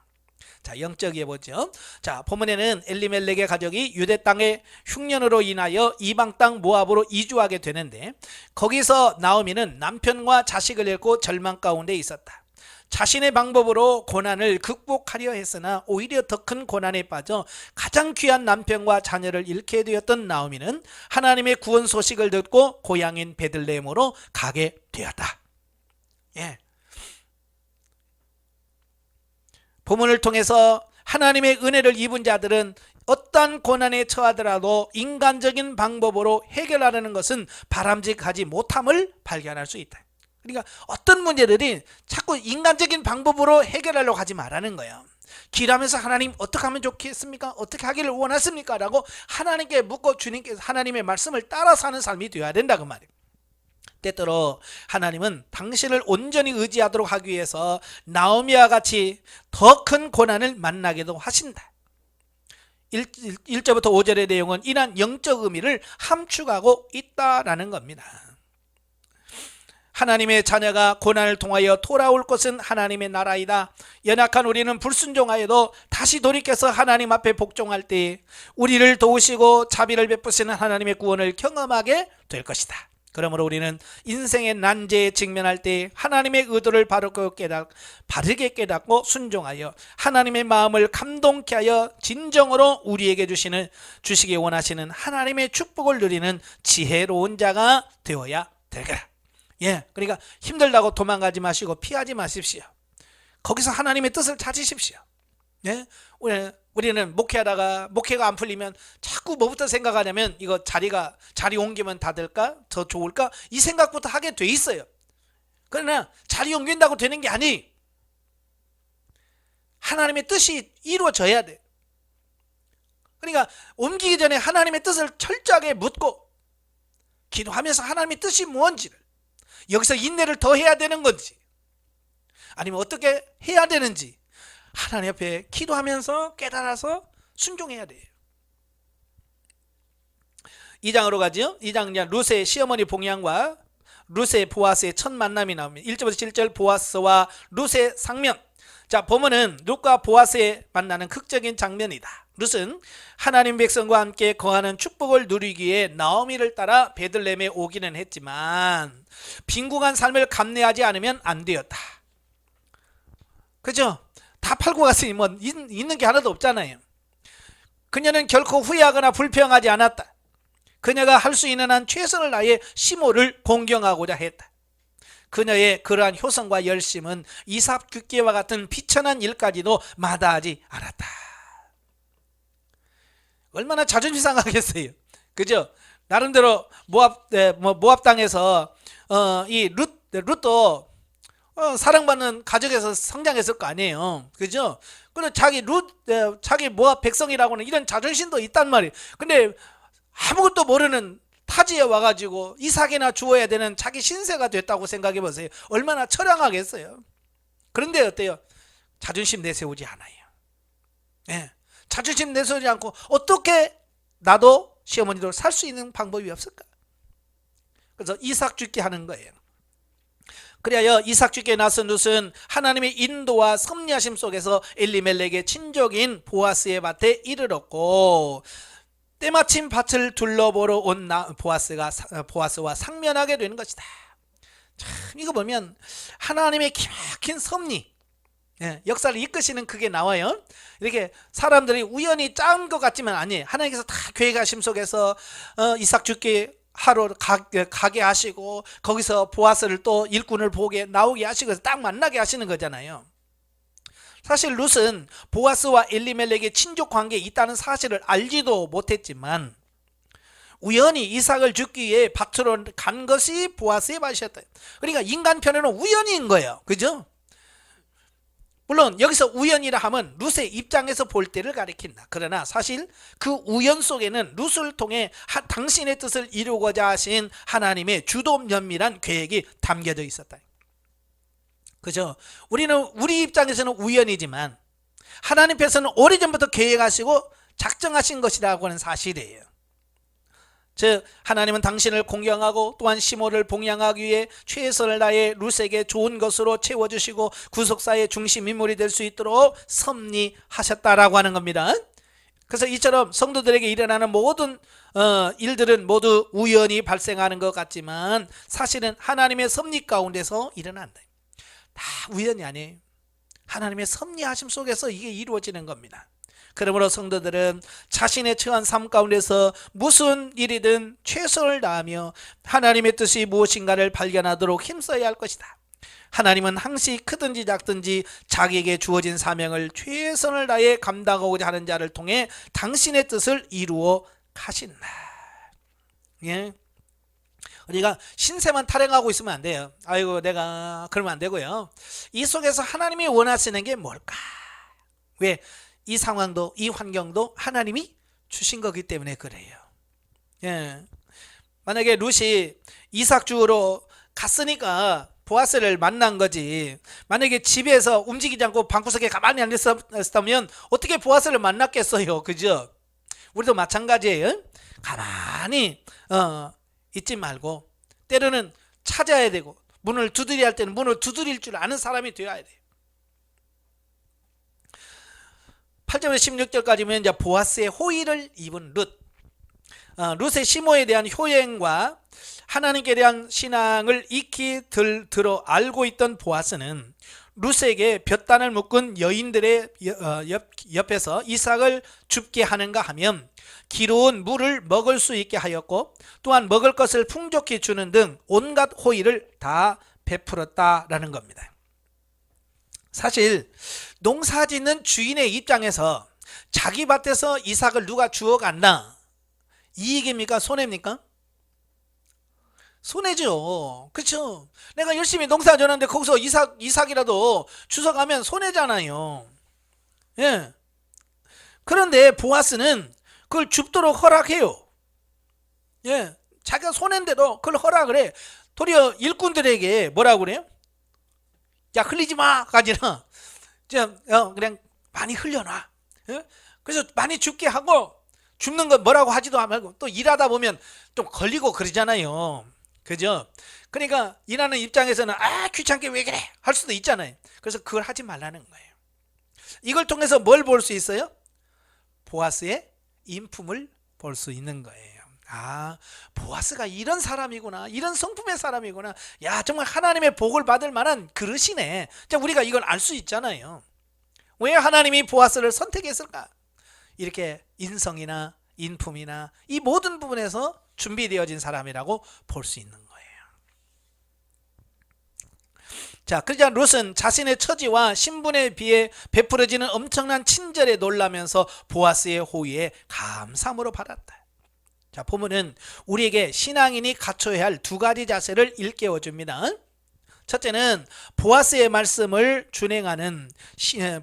자, 영적이에 보죠. 자, 본문에는 엘리멜렉의 가족이 유대 땅의 흉년으로 인하여 이방 땅 모압으로 이주하게 되는데 거기서 나오미는 남편과 자식을 잃고 절망 가운데 있었다. 자신의 방법으로 고난을 극복하려 했으나 오히려 더 큰 고난에 빠져 가장 귀한 남편과 자녀를 잃게 되었던 나오미는 하나님의 구원 소식을 듣고 고향인 베들레헴으로 가게 되었다. 예. 본문을 통해서 하나님의 은혜를 입은 자들은 어떠한 고난에 처하더라도 인간적인 방법으로 해결하려는 것은 바람직하지 못함을 발견할 수 있다. 그러니까 어떤 문제들이 자꾸 인간적인 방법으로 해결하려고 하지 말라는 거예요. 길하면서 하나님 어떻게 하면 좋겠습니까? 어떻게 하기를 원하십니까? 라고 하나님께 묻고 주님께서 하나님의 말씀을 따라 사는 삶이 되어야 된다 그 말이에요. 때때로 하나님은 당신을 온전히 의지하도록 하기 위해서 나오미와 같이 더 큰 고난을 만나게도 하신다. 1절부터 5절의 내용은 이러한 영적 의미를 함축하고 있다라는 겁니다. 하나님의 자녀가 고난을 통하여 돌아올 것은 하나님의 나라이다. 연약한 우리는 불순종하여도 다시 돌이켜서 하나님 앞에 복종할 때 우리를 도우시고 자비를 베푸시는 하나님의 구원을 경험하게 될 것이다. 그러므로 우리는 인생의 난제에 직면할 때 하나님의 의도를 바르게 깨닫고 순종하여 하나님의 마음을 감동케 하여 진정으로 우리에게 주시기 원하시는 하나님의 축복을 누리는 지혜로운 자가 되어야 될 거다. 예, 그러니까 힘들다고 도망가지 마시고 피하지 마십시오. 거기서 하나님의 뜻을 찾으십시오. 예, 우리는 목회하다가 목회가 안 풀리면 자꾸 뭐부터 생각하냐면 이거 자리 옮기면 다 될까? 더 좋을까? 이 생각부터 하게 돼 있어요. 그러나 자리 옮긴다고 되는 게 아니. 하나님의 뜻이 이루어져야 돼. 그러니까 옮기기 전에 하나님의 뜻을 철저하게 묻고 기도하면서 하나님의 뜻이 뭔지를, 여기서 인내를 더 해야 되는 건지, 아니면 어떻게 해야 되는지 하나님 앞에 기도하면서 깨달아서 순종해야 돼요. 2장으로 가죠. 2장 룻의 시어머니 봉양과 룻의 보아스의 첫 만남이 나옵니다. 1절부터 7절 보아스와 룻의 상면. 자, 보면은 룻과 보아스의 만나는 극적인 장면이다. 룻은 하나님 백성과 함께 거하는 축복을 누리기에 나오미를 따라 베들레헴에 오기는 했지만 빈궁한 삶을 감내하지 않으면 안 되었다. 그죠? 다 팔고 갔으니 뭐 있는 게 하나도 없잖아요. 그녀는 결코 후회하거나 불평하지 않았다. 그녀가 할 수 있는 한 최선을 다해 시모를 공경하고자 했다. 그녀의 그러한 효성과 열심은 이삭 죽기와 같은 비천한 일까지도 마다하지 않았다. 얼마나 자존심 상하겠어요. 그죠? 나름대로 모압 땅에서 이 룻도 사랑받는 가족에서 성장했을 거 아니에요. 그죠? 근데 자기 모압 백성이라고는 이런 자존심도 있단 말이에요. 근데 아무것도 모르는 타지에 와가지고 이삭이나 주어야 되는 자기 신세가 됐다고 생각해 보세요. 얼마나 처량하겠어요. 그런데 어때요? 자존심 내세우지 않아요. 예. 자존심 내세우지 않고 어떻게 나도 시어머니도 살 수 있는 방법이 없을까? 그래서 이삭 죽게 하는 거예요. 그리하여 이삭 죽게 나선 룻은 하나님의 인도와 섭리하심 속에서 엘리멜렉의 친족인 보아스의 밭에 이르렀고 때마침 밭을 둘러보러 온 보아스와 상면하게 되는 것이다. 참 이거 보면 하나님의 기막힌 섭리, 역사를 이끄시는 그게 나와요. 이렇게 사람들이 우연히 짠 것 같지만 아니에요. 하나님께서 다 계획하심 속에서 이삭 죽게 하러 가게 하시고 거기서 보아스를 또 일꾼을 보게 나오게 하시고 딱 만나게 하시는 거잖아요. 사실 룻은 보아스와 엘리멜렉의 친족 관계에 있다는 사실을 알지도 못했지만 우연히 이삭을 죽기 위해 밭으로 간 것이 보아스의 밭이었다. 그러니까 인간 편에는 우연인 거예요. 그죠? 물론 여기서 우연이라 하면 룻의 입장에서 볼 때를 가리킨다. 그러나 사실 그 우연 속에는 룻을 통해 당신의 뜻을 이루고자 하신 하나님의 주도 면밀한 계획이 담겨져 있었다. 그죠? 우리 입장에서는 우연이지만 하나님께서는 오래전부터 계획하시고 작정하신 것이라고 하는 사실이에요. 즉 하나님은 당신을 공경하고 또한 시모를 봉양하기 위해 최선을 다해 룻에게 좋은 것으로 채워주시고 구속사의 중심 인물이 될 수 있도록 섭리하셨다라고 하는 겁니다. 그래서 이처럼 성도들에게 일어나는 모든 일들은 모두 우연히 발생하는 것 같지만 사실은 하나님의 섭리 가운데서 일어난다. 다 우연이 아니에요. 하나님의 섭리하심 속에서 이게 이루어지는 겁니다. 그러므로 성도들은 자신의 처한 삶 가운데서 무슨 일이든 최선을 다하며 하나님의 뜻이 무엇인가를 발견하도록 힘써야 할 것이다. 하나님은 항시 크든지 작든지 자기에게 주어진 사명을 최선을 다해 감당하고자 하는 자를 통해 당신의 뜻을 이루어 가신다. 예. 우리가 신세만 타령하고 있으면 안 돼요. 아이고 내가 그러면 안 되고요. 이 속에서 하나님이 원하시는 게 뭘까? 왜? 이 상황도 이 환경도 하나님이 주신 거기 때문에 그래요. 예. 만약에 룻이 이삭 주우러 갔으니까 보아스를 만난 거지. 만약에 집에서 움직이지 않고 방구석에 가만히 앉았다면 어떻게 보아스를 만났겠어요. 그죠? 우리도 마찬가지예요. 가만히 있지 말고 때로는 찾아야 되고 문을 두드려야 할 때는 문을 두드릴 줄 아는 사람이 되어야 돼요. 8절에서 16절까지면 이제 보아스의 호의를 입은 룻. 룻의 시모에 대한 효행과 하나님께 대한 신앙을 익히 들어 알고 있던 보아스는 룻에게 볕단을 묶은 여인들의 옆에서 이삭을 줍게 하는가 하면 기로운 물을 먹을 수 있게 하였고 또한 먹을 것을 풍족히 주는 등 온갖 호의를 다 베풀었다라는 겁니다. 사실 농사짓는 주인의 입장에서 자기 밭에서 이삭을 누가 주워간다, 이익입니까? 손해입니까? 손해죠. 그렇죠? 내가 열심히 농사 졌는데 거기서 이삭이라도 주워가면 손해잖아요. 예. 그런데 보아스는 그걸 줍도록 허락해요. 예. 자기가 손해인데도 그걸 허락을 해. 도리어 일꾼들에게 뭐라고 그래요? 야, 흘리지 마가 아니라 그냥 많이 흘려놔. 그래서 많이 죽게 하고, 죽는 건 뭐라고 하지도 말고, 또 일하다 보면 좀 걸리고 그러잖아요. 그죠? 그러니까 일하는 입장에서는 귀찮게 왜 그래 할 수도 있잖아요. 그래서 그걸 하지 말라는 거예요. 이걸 통해서 뭘 볼 수 있어요? 보아스의 인품을 볼 수 있는 거예요. 보아스가 이런 사람이구나, 이런 성품의 사람이구나, 야, 정말 하나님의 복을 받을 만한 그릇이네. 자, 우리가 이걸 알 수 있잖아요. 왜 하나님이 보아스를 선택했을까? 이렇게 인성이나 인품이나 이 모든 부분에서 준비되어진 사람이라고 볼 수 있는 거예요. 자, 그러자 룻은 자신의 처지와 신분에 비해 베풀어지는 엄청난 친절에 놀라면서 보아스의 호의에 감사함으로 받았다. 자, 보면은 우리에게 신앙인이 갖춰야 할 두 가지 자세를 일깨워 줍니다. 첫째는 보아스의 말씀을 준행하는 신앙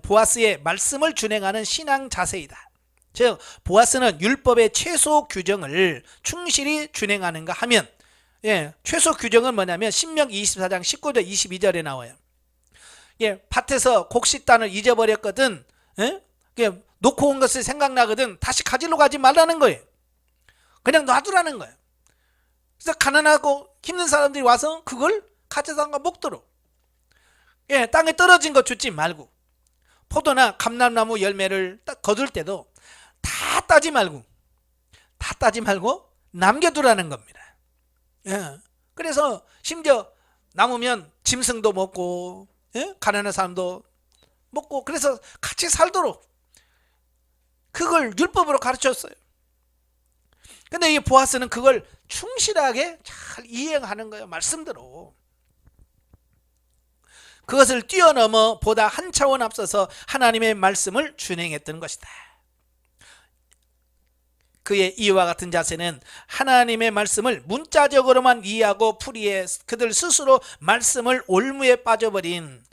자세이다. 즉, 보아스는 율법의 최소 규정을 충실히 준행하는가 하면, 최소 규정은 뭐냐면 신명기 24장 19절 22절에 나와요. 밭에서 곡식단을 잊어버렸거든, 놓고 온 것을 생각나거든 다시 가지러 가지 말라는 거예요. 그냥 놔두라는 거예요. 그래서 가난하고 힘든 사람들이 와서 그걸 가져다가 먹도록, 땅에 떨어진 거 주지 말고, 포도나 감람나무 열매를 딱 거둘 때도 다 따지 말고 남겨두라는 겁니다. 그래서 심지어 남으면 짐승도 먹고, 가난한 사람도 먹고, 그래서 같이 살도록 그걸 율법으로 가르쳤어요. 근데 이 보아스는 그걸 충실하게 잘 이행하는 거예요. 말씀대로. 그것을 뛰어넘어 보다 한 차원 앞서서 하나님의 말씀을 준행했던 것이다. 그의 이와 같은 자세는 하나님의 말씀을 문자적으로만 이해하고 풀이해 그들 스스로 말씀을 올무에 빠져버린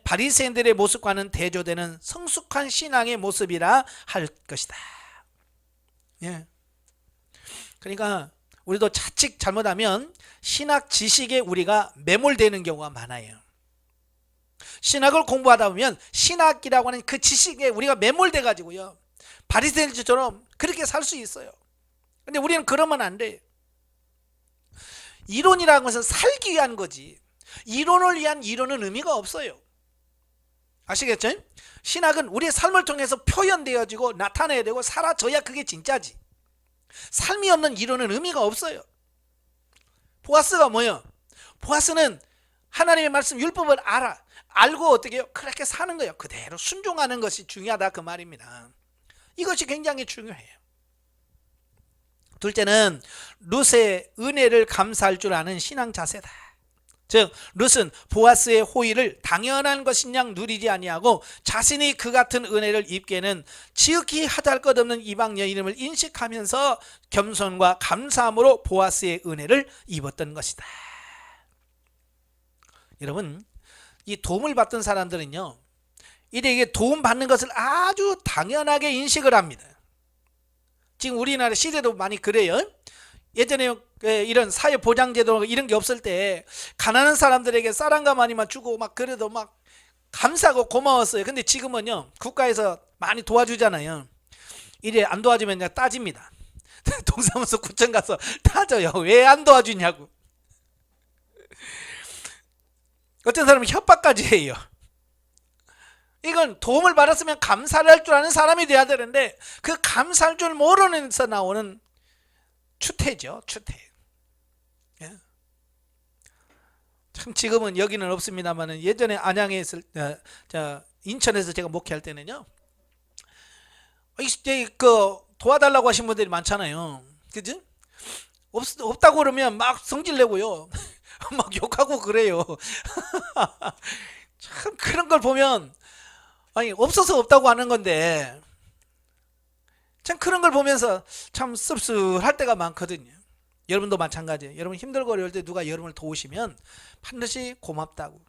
바리새인들의 모습과는 대조되는 성숙한 신앙의 모습이라 할 것이다. 그러니까 우리도 자칫 잘못하면 신학 지식에 우리가 매몰되는 경우가 많아요. 신학을 공부하다 보면 신학이라고 하는 그 지식에 우리가 매몰돼 가지고요, 바리새인들처럼 그렇게 살 수 있어요. 근데 우리는 그러면 안 돼. 이론이라는 것은 살기 위한 거지, 이론을 위한 이론은 의미가 없어요. 아시겠죠? 신학은 우리의 삶을 통해서 표현되어지고 나타내야 되고 사라져야 그게 진짜지. 삶이 없는 이론은 의미가 없어요. 보아스가 뭐예요? 보아스는 하나님의 말씀 율법을 알고 어떻게 해요? 그렇게 사는 거예요. 그대로 순종하는 것이 중요하다, 그 말입니다. 이것이 굉장히 중요해요. 둘째는 룻의 은혜를 감사할 줄 아는 신앙 자세다. 즉, 룻은 보아스의 호의를 당연한 것인 양 누리지 아니하고 자신이 그 같은 은혜를 입게는 지극히 하잘 것 없는 이방 여인임을 인식하면서 겸손과 감사함으로 보아스의 은혜를 입었던 것이다. 여러분, 이 도움을 받던 사람들은요, 이게 도움 받는 것을 아주 당연하게 인식을 합니다. 지금 우리나라 시대도 많이 그래요. 예전에 이런 사회보장제도 이런 게 없을 때 가난한 사람들에게 쌀 한 가마니만 주고 막 그래도 막 감사하고 고마웠어요. 근데 지금은요, 국가에서 많이 도와주잖아요. 이래 안 도와주면 그냥 따집니다. 동사무소 구청 가서 따져요. 왜 안 도와주냐고. 어떤 사람은 협박까지 해요. 이건 도움을 받았으면 감사를 할 줄 아는 사람이 돼야 되는데 그 감사할 줄 모르는 데서 나오는 추태죠. 추태. 참 지금은 여기는 없습니다만 예전에 안양에 있을 인천에서 제가 목회할 때는요, 그 도와달라고 하신 분들이 많잖아요. 그지? 없다고 그러면 막 성질내고요. 막 욕하고 그래요. 참 그런 걸 보면, 아니 없어서 없다고 하는 건데 참 그런 걸 보면서 참 씁쓸할 때가 많거든요. 여러분도 마찬가지예요. 여러분 힘들고 어려울 때 누가 여러분을 도우시면 반드시 고맙다고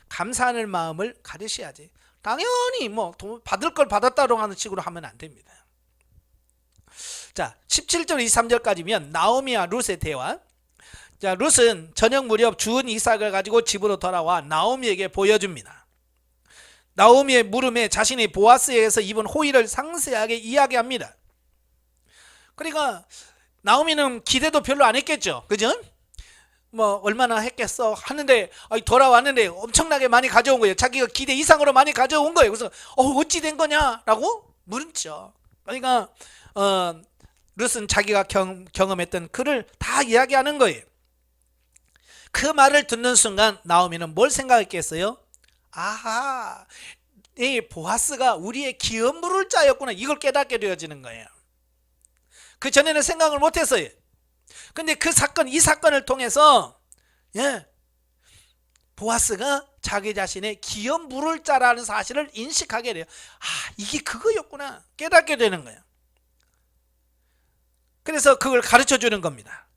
감사하는 마음을 가르셔야지. 당연히 뭐 받을 걸 받았다고 하는 식으로 하면 안 됩니다. 자, 17절 23절까지면 나오미와 룻의 대화. 자, 룻은 저녁 무렵 주은 이삭을 가지고 집으로 돌아와 나오미에게 보여줍니다. 나오미의 물음에 자신이 보아스에게서 입은 호의를 상세하게 이야기합니다. 그러니까 나오미는 기대도 별로 안 했겠죠. 그죠? 뭐 얼마나 했겠어 하는데 돌아왔는데 엄청나게 많이 가져온 거예요. 자기가 기대 이상으로 많이 가져온 거예요. 그래서 어찌 된 거냐라고 물었죠. 그러니까 룻은 자기가 경험했던 그를 다 이야기하는 거예요. 그 말을 듣는 순간 나오미는 뭘 생각했겠어요? 아하, 이 보아스가 우리의 기업 물을 자였구나, 이걸 깨닫게 되어지는 거예요. 그 전에는 생각을 못했어요. 근데 이 사건을 통해서 보아스가 자기 자신의 기업 물을 자라는 사실을 인식하게 돼요. 이게 그거였구나 깨닫게 되는 거예요. 그래서 그걸 가르쳐 주는 겁니다.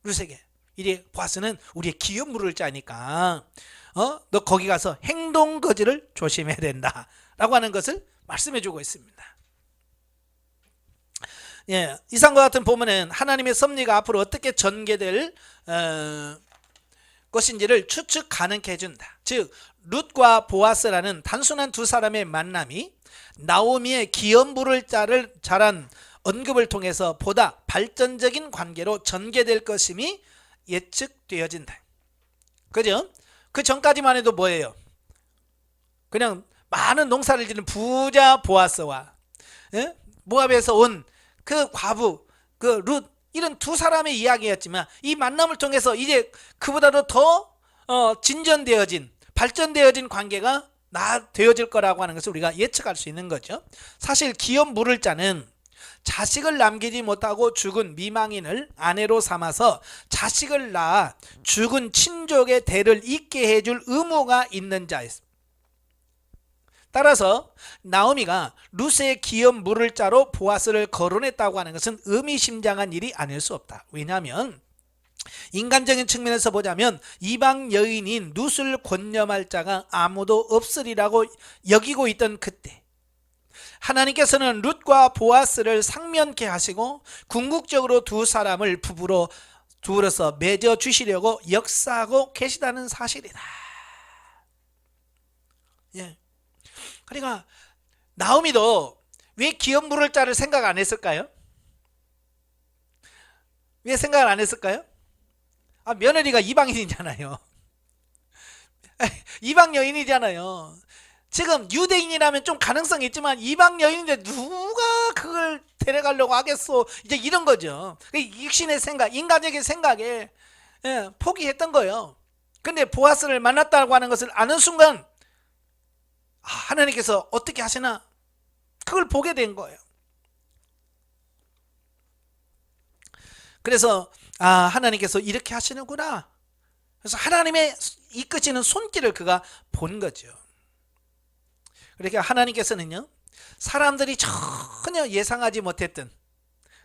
룻에게. 이래 보아스는 우리의 기업 물을 짜니까 너 거기 가서 행동 거지를 조심해야 된다 라고 하는 것을 말씀해 주고 있습니다. 이상과 같은 본문은 하나님의 섭리가 앞으로 어떻게 전개될 것인지를 추측 가능케 해준다. 즉 룻과 보아스라는 단순한 두 사람의 만남이 나오미의 기업 물을 자란 언급을 통해서 보다 발전적인 관계로 전개될 것임이 예측되어진다. 그죠? 그 전까지만 해도 뭐예요? 그냥 많은 농사를 짓는 부자 보아스와 모압에서 온 그 과부 그 룻, 이런 두 사람의 이야기였지만 이 만남을 통해서 이제 그보다도 더 진전되어진 발전되어진 관계가 되어질 거라고 하는 것을 우리가 예측할 수 있는 거죠. 사실 기업 물을 자는 자식을 남기지 못하고 죽은 미망인을 아내로 삼아서 자식을 낳아 죽은 친족의 대를 잇게 해줄 의무가 있는 자였습니다. 따라서 나오미가 룻의 기업 물을 자로 보아스를 거론했다고 하는 것은 의미심장한 일이 아닐 수 없다. 왜냐하면 인간적인 측면에서 보자면 이방 여인인 룻을 권념할 자가 아무도 없으리라고 여기고 있던 그때 하나님께서는 룻과 보아스를 상면케 하시고 궁극적으로 두 사람을 부부로 두어서 맺어 주시려고 역사하고 계시다는 사실이다. 그러니까 나오미도 왜 기업 물을 자를 생각 안 했을까요? 왜 생각을 안 했을까요? 며느리가 이방인이잖아요. 이방 여인이잖아요. 지금 유대인이라면 좀 가능성이 있지만 이방 여인인데 누가 그걸 데려가려고 하겠어, 이제 이런 거죠. 육신의 생각, 인간적인 생각에 포기했던 거예요. 근데 보아스를 만났다고 하는 것을 아는 순간 하나님께서 어떻게 하시나 그걸 보게 된 거예요. 그래서 하나님께서 이렇게 하시는구나. 그래서 하나님의 이끄시는 손길을 그가 본 거죠. 그러니까 하나님께서는요, 사람들이 전혀 예상하지 못했던,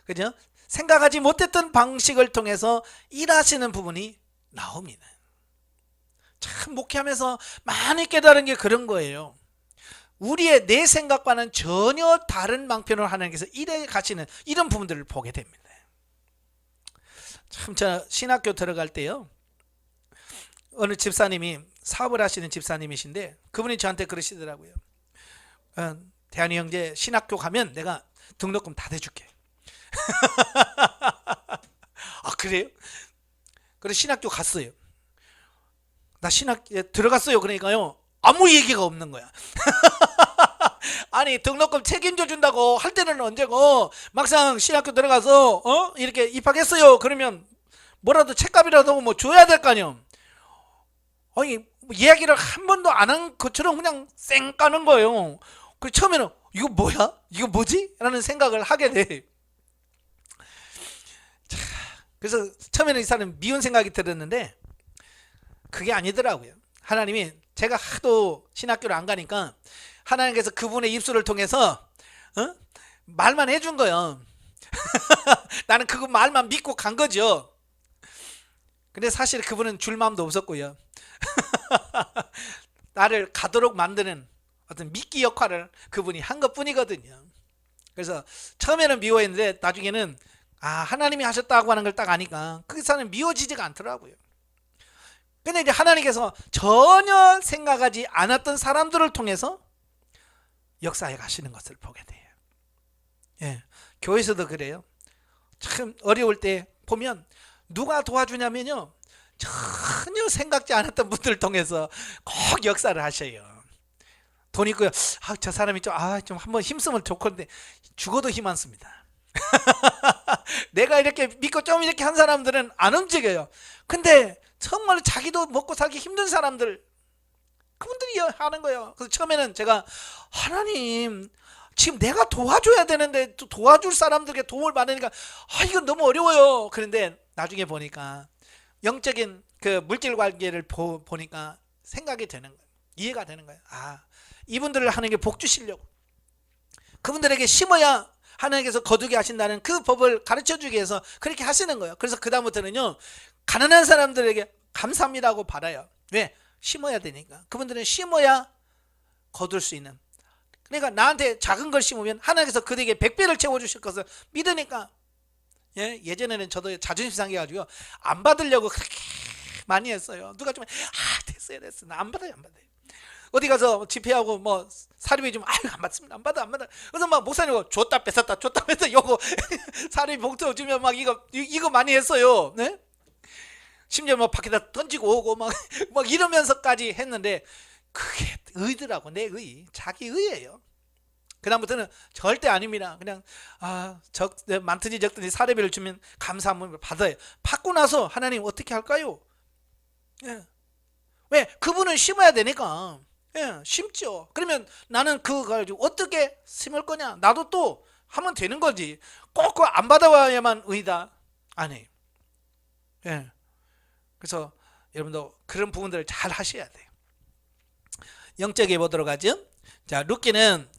그죠? 생각하지 못했던 방식을 통해서 일하시는 부분이 나옵니다. 참 목회하면서 많이 깨달은 게 그런 거예요. 우리의 내 생각과는 전혀 다른 방편으로 하나님께서 일해 가시는 이런 부분들을 보게 됩니다. 참 저 신학교 들어갈 때요, 어느 집사님이 사업을 하시는 집사님이신데 그분이 저한테 그러시더라고요. 대한이 형제 신학교 가면 내가 등록금 다 대줄게. 그래요? 그래서 신학교 갔어요. 나 신학교에 들어갔어요. 그러니까요, 아무 얘기가 없는 거야. 아니 등록금 책임져 준다고 할 때는 언제고 막상 신학교 들어가서 이렇게 입학했어요 그러면 뭐라도 책값이라도 뭐 줘야 될 거 아니에요. 아니 이야기를 한 번도 안 한 것처럼 그냥 쌩 까는 거예요. 그 처음에는 이거 뭐야? 이거 뭐지? 라는 생각을 하게 돼. 자, 그래서 처음에는 이 사람 미운 생각이 들었는데 그게 아니더라고요. 하나님이, 제가 하도 신학교를 안 가니까 하나님께서 그분의 입술을 통해서 말만 해준 거예요. 나는 그거 말만 믿고 간 거죠. 근데 사실 그분은 줄 마음도 없었고요. 나를 가도록 만드는 어떤 미끼 역할을 그분이 한 것뿐이거든요. 그래서 처음에는 미워했는데 나중에는 하나님이 하셨다고 하는 걸 딱 아니까 그 사람이 미워지지가 않더라고요. 근데 이제 하나님께서 전혀 생각하지 않았던 사람들을 통해서 역사해 가시는 것을 보게 돼요. 예, 교회에서도 그래요. 참 어려울 때 보면 누가 도와주냐면요, 전혀 생각지 않았던 분들을 통해서 꼭 역사를 하셔요. 돈 있고요. 저 사람이 좀 한번 힘쓰면 좋건데 죽어도 힘 안 씁니다. 내가 이렇게 믿고 좀 이렇게 한 사람들은 안 움직여요. 근데 정말 자기도 먹고 살기 힘든 사람들, 그분들이 하는 거예요. 그래서 처음에는 제가 하나님, 지금 내가 도와줘야 되는데 또 도와줄 사람들에게 도움을 받으니까 이건 너무 어려워요. 그런데 나중에 보니까 영적인 그 물질 관계를 보니까 생각이 되는 거예요. 이해가 되는 거예요. 이분들을 하나님께 복 주시려고, 그분들에게 심어야 하나님께서 거두게 하신다는 그 법을 가르쳐 주기 위해서 그렇게 하시는 거예요. 그래서 그 다음부터는요, 가난한 사람들에게 감사합니다고 받아요. 왜? 심어야 되니까. 그분들은 심어야 거둘 수 있는, 그러니까 나한테 작은 걸 심으면 하나님께서 그들에게 100배를 채워주실 것을 믿으니까. 예전에는 저도 자존심 상해가지고 안 받으려고 그렇게 많이 했어요. 누가 좀 됐어요 나 안 받아요. 어디 가서 집회하고 뭐 사립이 좀 안 받습니다. 안 받아. 그래서 막 목사님 줬다 뺏었다 요거 사립 봉투 주면 막 이거 많이 했어요. 네? 심지어 뭐 밖에다 던지고 오고 막 이러면서까지 했는데 그게 의더라고. 내 의, 자기 의예요. 그 다음부터는 절대 아닙니다. 그냥 많든지 적든지 사례비를 주면 감사함을 받아요. 받고 나서 하나님 어떻게 할까요? 왜? 그분은 심어야 되니까. 심죠. 그러면 나는 그거 가지고 어떻게 심을 거냐? 나도 또 하면 되는 거지. 꼭 안 받아와야만 의다, 아니에요. 그래서 여러분도 그런 부분들을 잘 하셔야 돼요. 영적에 보도록 하죠. 자, 룻기는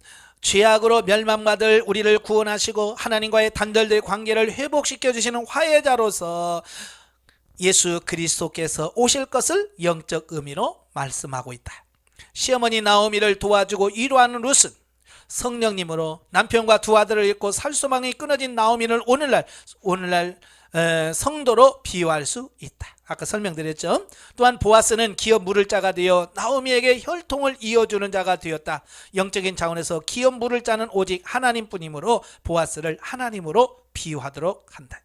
죄악으로 멸망받을 우리를 구원하시고 하나님과의 단절된 관계를 회복시켜 주시는 화해자로서 예수 그리스도께서 오실 것을 영적 의미로 말씀하고 있다. 시어머니 나오미를 도와주고 위로하는 룻은 성령님으로 남편과 두 아들을 잃고 살소망이 끊어진 나오미를 오늘날 성도로 비유할 수 있다. 아까 설명드렸죠. 또한 보아스는 기업 물을 자가 되어 나오미에게 혈통을 이어주는 자가 되었다. 영적인 차원에서 기업 물을 자는 오직 하나님뿐이므로 보아스를 하나님으로 비유하도록 한다.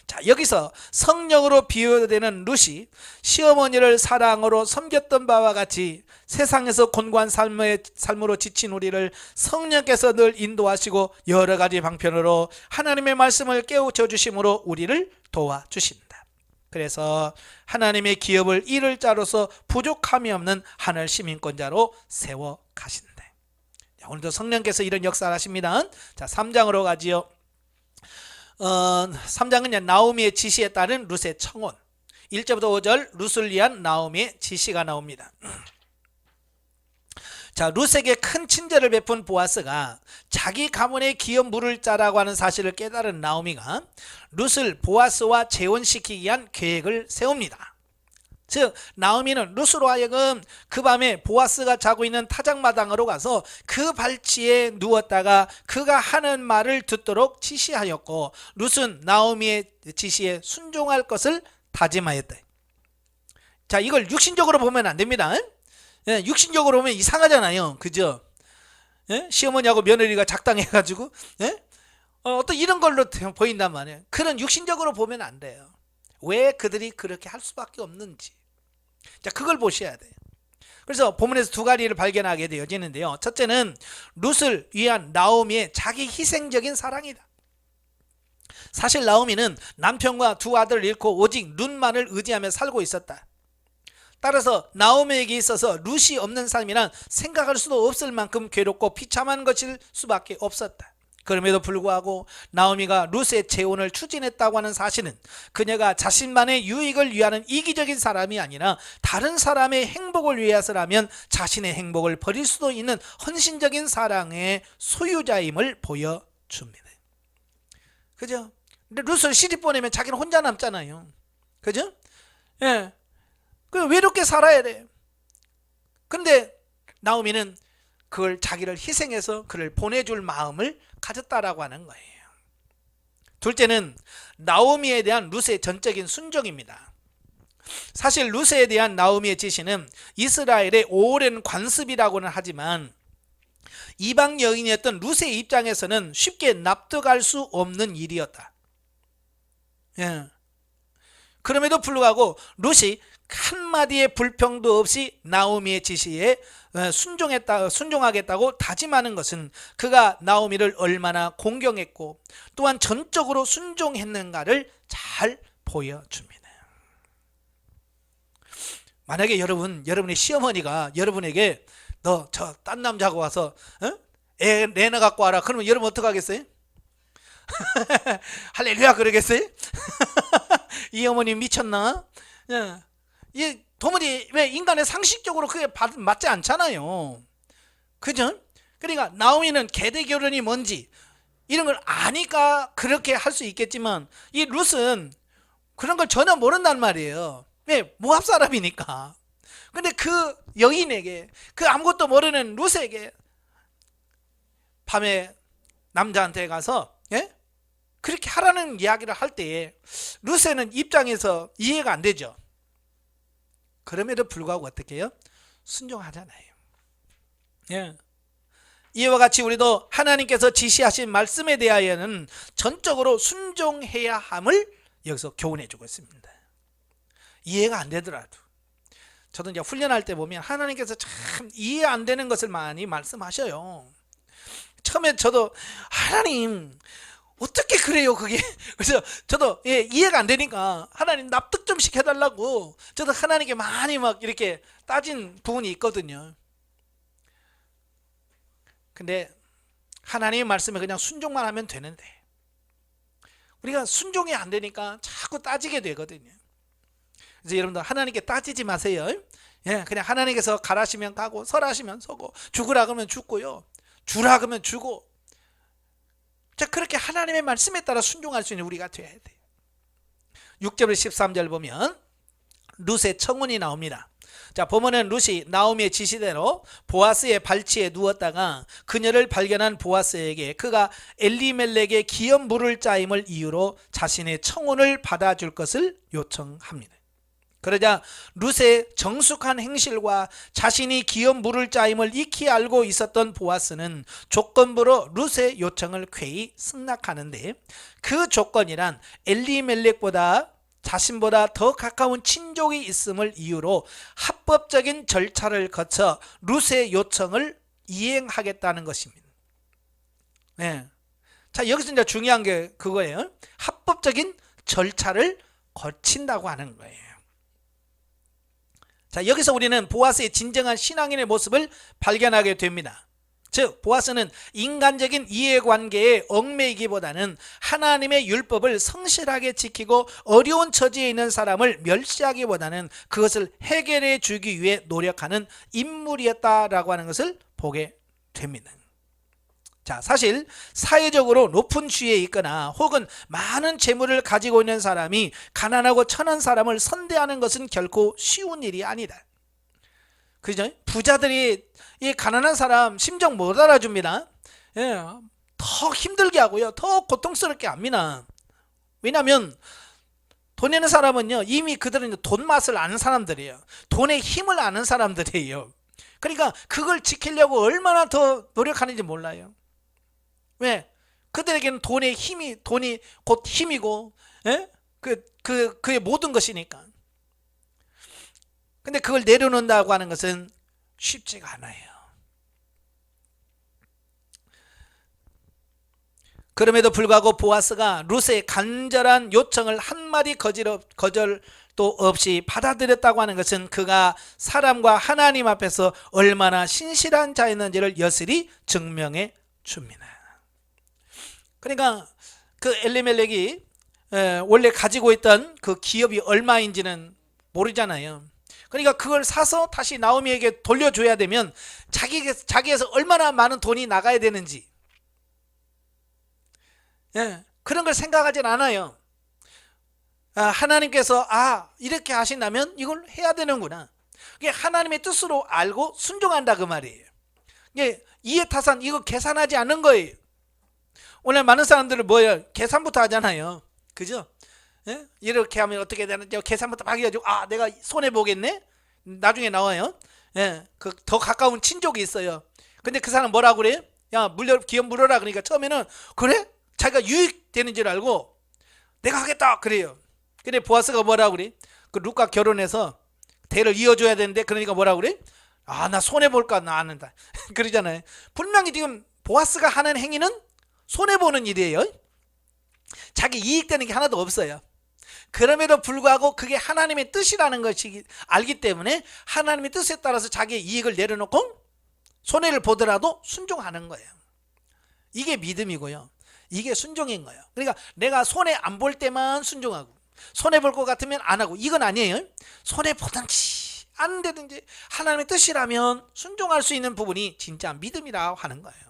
자, 여기서 성령으로 비유되는 룻이 시어머니를 사랑으로 섬겼던 바와 같이 세상에서 곤고한 삶으로 지친 우리를 성령께서 늘 인도하시고 여러 가지 방편으로 하나님의 말씀을 깨우쳐 주심으로 우리를 도와주신다. 그래서 하나님의 기업을 이룰 자로서 부족함이 없는 하늘 시민권자로 세워 가신다. 오늘도 성령께서 이런 역사를 하십니다. 자, 3장으로 가지요. 3장은 나오미의 지시에 따른 룻의 청혼, 1절부터 5절 룻을 위한 나오미의 지시가 나옵니다. 자, 룻에게 큰 친절을 베푼 보아스가 자기 가문의 기업 물을 자라고 하는 사실을 깨달은 나오미가 룻을 보아스와 재혼시키기 위한 계획을 세웁니다. 즉 나오미는 룻으로 하여금 그 밤에 보아스가 자고 있는 타작마당으로 가서 그 발치에 누웠다가 그가 하는 말을 듣도록 지시하였고, 룻은 나오미의 지시에 순종할 것을 다짐하였다. 자, 이걸 육신적으로 보면 안 됩니다. 육신적으로 보면 이상하잖아요. 그죠? 시어머니하고 며느리가 작당해가지고 어떤 이런 걸로 보인단 말이에요. 그런 육신적으로 보면 안 돼요. 왜 그들이 그렇게 할 수밖에 없는지, 자, 그걸 보셔야 돼요. 그래서 본문에서 두 가지를 발견하게 되어지는데요. 첫째는 룻을 위한 나오미의 자기 희생적인 사랑이다. 사실 나오미는 남편과 두 아들을 잃고 오직 룻만을 의지하며 살고 있었다. 따라서 나오미에게 있어서 룻이 없는 삶이란 생각할 수도 없을 만큼 괴롭고 비참한 것일 수밖에 없었다. 그럼에도 불구하고 나오미가 룻의 재혼을 추진했다고 하는 사실은 그녀가 자신만의 유익을 위하는 이기적인 사람이 아니라 다른 사람의 행복을 위해서라면 자신의 행복을 버릴 수도 있는 헌신적인 사랑의 소유자임을 보여줍니다. 그죠? 근데 룻을 시집 보내면 자기는 혼자 남잖아요. 그죠? 그 외롭게 살아야 돼. 근데 나오미는 그걸 자기를 희생해서 그를 보내줄 마음을 가졌다라고 하는 거예요. 둘째는 나오미에 대한 룻의 전적인 순종입니다. 사실 룻에 대한 나오미의 지시는 이스라엘의 오랜 관습이라고는 하지만 이방 여인이었던 룻의 입장에서는 쉽게 납득할 수 없는 일이었다. 예. 그럼에도 불구하고 룻이 한마디의 불평도 없이 나오미의 지시에 순종하겠다고 다짐하는 것은 그가 나오미를 얼마나 공경했고 또한 전적으로 순종했는가를 잘 보여줍니다. 만약에 여러분의 시어머니가 여러분에게 너 저 딴 남자하고 와서 애 내놔 갖고 와라 그러면 여러분 어떡하겠어요? 할렐루야 그러겠어요? 이 어머니 미쳤나? 이 도무지 왜 인간의 상식적으로 그게 맞지 않잖아요. 그죠? 그러니까 나오미는 계대 결혼이 뭔지 이런 걸 아니까 그렇게 할 수 있겠지만 이 룻은 그런 걸 전혀 모른단 말이에요. 왜? 모압 사람이니까. 근데 그 여인에게, 그 아무것도 모르는 룻에게 밤에 남자한테 가서 그렇게 하라는 이야기를 할 때에 룻에는 입장에서 이해가 안 되죠. 그럼에도 불구하고 어떻게 해요? 순종하잖아요. 이와 같이 우리도 하나님께서 지시하신 말씀에 대하여는 전적으로 순종해야 함을 여기서 교훈해 주고 있습니다. 이해가 안 되더라도 저도 이제 훈련할 때 보면 하나님께서 참 이해 안 되는 것을 많이 말씀하셔요. 처음에 저도 하나님 어떻게 그래요 그게. 그래서 저도 이해가 안 되니까 하나님 납득 좀 시켜달라고 저도 하나님께 많이 막 이렇게 따진 부분이 있거든요. 근데 하나님의 말씀에 그냥 순종만 하면 되는데 우리가 순종이 안 되니까 자꾸 따지게 되거든요. 그래서 여러분들 하나님께 따지지 마세요. 그냥 하나님께서 가라시면 가고 설하시면 서고 죽으라 그러면 죽고요, 주라 그러면 주고, 자 그렇게 하나님의 말씀에 따라 순종할 수 있는 우리가 되어야 돼요. 6절 13절 보면 룻의 청혼이 나옵니다. 자 보면은 룻이 나오미의 지시대로 보아스의 발치에 누웠다가 그녀를 발견한 보아스에게 그가 엘리멜렉의 기업 물을 짜임을 이유로 자신의 청혼을 받아줄 것을 요청합니다. 그러자 룻의 정숙한 행실과 자신이 기업 물을 짜임을 익히 알고 있었던 보아스는 조건부로 룻의 요청을 쾌히 승낙하는데 그 조건이란 엘리멜렉보다 자신보다 더 가까운 친족이 있음을 이유로 합법적인 절차를 거쳐 룻의 요청을 이행하겠다는 것입니다. 자 여기서 이제 중요한 게 그거예요. 합법적인 절차를 거친다고 하는 거예요. 자 여기서 우리는 보아스의 진정한 신앙인의 모습을 발견하게 됩니다. 즉 보아스는 인간적인 이해관계에 얽매이기보다는 하나님의 율법을 성실하게 지키고 어려운 처지에 있는 사람을 멸시하기보다는 그것을 해결해 주기 위해 노력하는 인물이었다라고 하는 것을 보게 됩니다. 자 사실 사회적으로 높은 지위에 있거나 혹은 많은 재물을 가지고 있는 사람이 가난하고 천한 사람을 선대하는 것은 결코 쉬운 일이 아니다. 그죠? 부자들이 이 가난한 사람 심정 못 알아줍니다. 더 힘들게 하고요, 더 고통스럽게 합니다. 왜냐하면 돈 있는 사람은요 이미 그들은 돈 맛을 아는 사람들이에요. 돈의 힘을 아는 사람들이에요. 그러니까 그걸 지키려고 얼마나 더 노력하는지 몰라요. 왜? 그들에게는 돈의 힘이, 돈이 곧 힘이고 그의 모든 것이니까. 근데 그걸 내려놓는다고 하는 것은 쉽지가 않아요. 그럼에도 불구하고 보아스가 룻의 간절한 요청을 한마디 거절도 없이 받아들였다고 하는 것은 그가 사람과 하나님 앞에서 얼마나 신실한 자였는지를 여실히 증명해 줍니다. 그러니까 그 엘리멜렉이 원래 가지고 있던 그 기업이 얼마인지는 모르잖아요. 그러니까 그걸 사서 다시 나오미에게 돌려줘야 되면 자기에서 얼마나 많은 돈이 나가야 되는지 그런 걸 생각하진 않아요. 하나님께서 이렇게 하신다면 이걸 해야 되는구나, 이게 하나님의 뜻으로 알고 순종한다 그 말이에요. 이게 이해타산 이거 계산하지 않는 거예요. 오늘 많은 사람들은 뭐예요? 계산부터 하잖아요. 그죠? 예? 이렇게 하면 어떻게 되는지 계산부터 막 해가지고 내가 손해 보겠네. 나중에 나와요. 예, 그 더 가까운 친족이 있어요. 근데 그 사람 뭐라고 그래? 야, 기업 물어라. 그러니까 처음에는 그래? 자기가 유익되는 줄 알고 내가 하겠다 그래요. 근데 보아스가 뭐라고 그래? 그 룻과 결혼해서 대를 이어줘야 되는데, 그러니까 뭐라고 그래? 나 손해 볼까? 나 안 한다. 그러잖아요. 분명히 지금 보아스가 하는 행위는 손해 보는 일이에요. 자기 이익되는 게 하나도 없어요. 그럼에도 불구하고 그게 하나님의 뜻이라는 것이 알기 때문에 하나님의 뜻에 따라서 자기의 이익을 내려놓고 손해를 보더라도 순종하는 거예요. 이게 믿음이고요. 이게 순종인 거예요. 그러니까 내가 손해 안 볼 때만 순종하고 손해 볼 것 같으면 안 하고, 이건 아니에요. 손해 보든지 안 되든지 하나님의 뜻이라면 순종할 수 있는 부분이 진짜 믿음이라고 하는 거예요.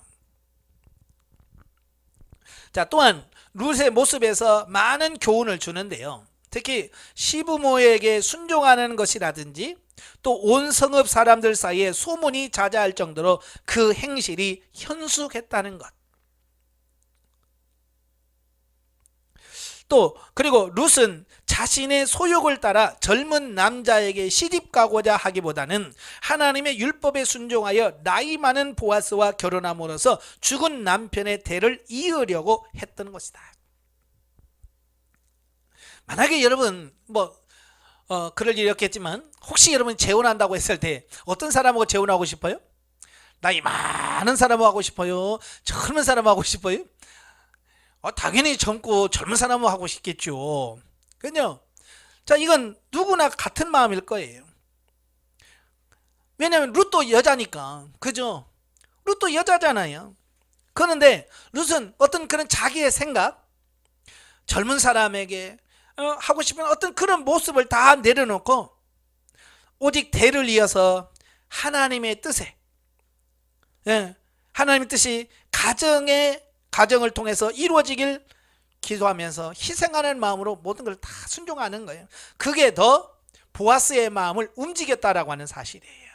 자, 또한 룻의 모습에서 많은 교훈을 주는데요. 특히 시부모에게 순종하는 것이라든지 또 온 성읍 사람들 사이에 소문이 자자할 정도로 그 행실이 현숙했다는 것. 또 그리고 룻은 자신의 소욕을 따라 젊은 남자에게 시집 가고자 하기보다는 하나님의 율법에 순종하여 나이 많은 보아스와 결혼함으로써 죽은 남편의 대를 이으려고 했던 것이다. 만약에 여러분 그럴 일이 없겠지만 혹시 여러분 재혼한다고 했을 때 어떤 사람하고 재혼하고 싶어요? 나이 많은 사람하고 하고 싶어요? 젊은 사람하고 하고 싶어요? 당연히 젊고 젊은 사람하고 하고 싶겠죠. 그죠? 자, 이건 누구나 같은 마음일 거예요. 왜냐하면 룻도 여자니까. 그죠? 룻도 여자잖아요. 그런데 룻은 어떤 그런 자기의 생각, 젊은 사람에게 하고 싶은 어떤 그런 모습을 다 내려놓고 오직 대를 이어서 하나님의 뜻에, 하나님의 뜻이 가정을 통해서 이루어지길 기도하면서 희생하는 마음으로 모든 걸 다 순종하는 거예요. 그게 더 보아스의 마음을 움직였다라고 하는 사실이에요.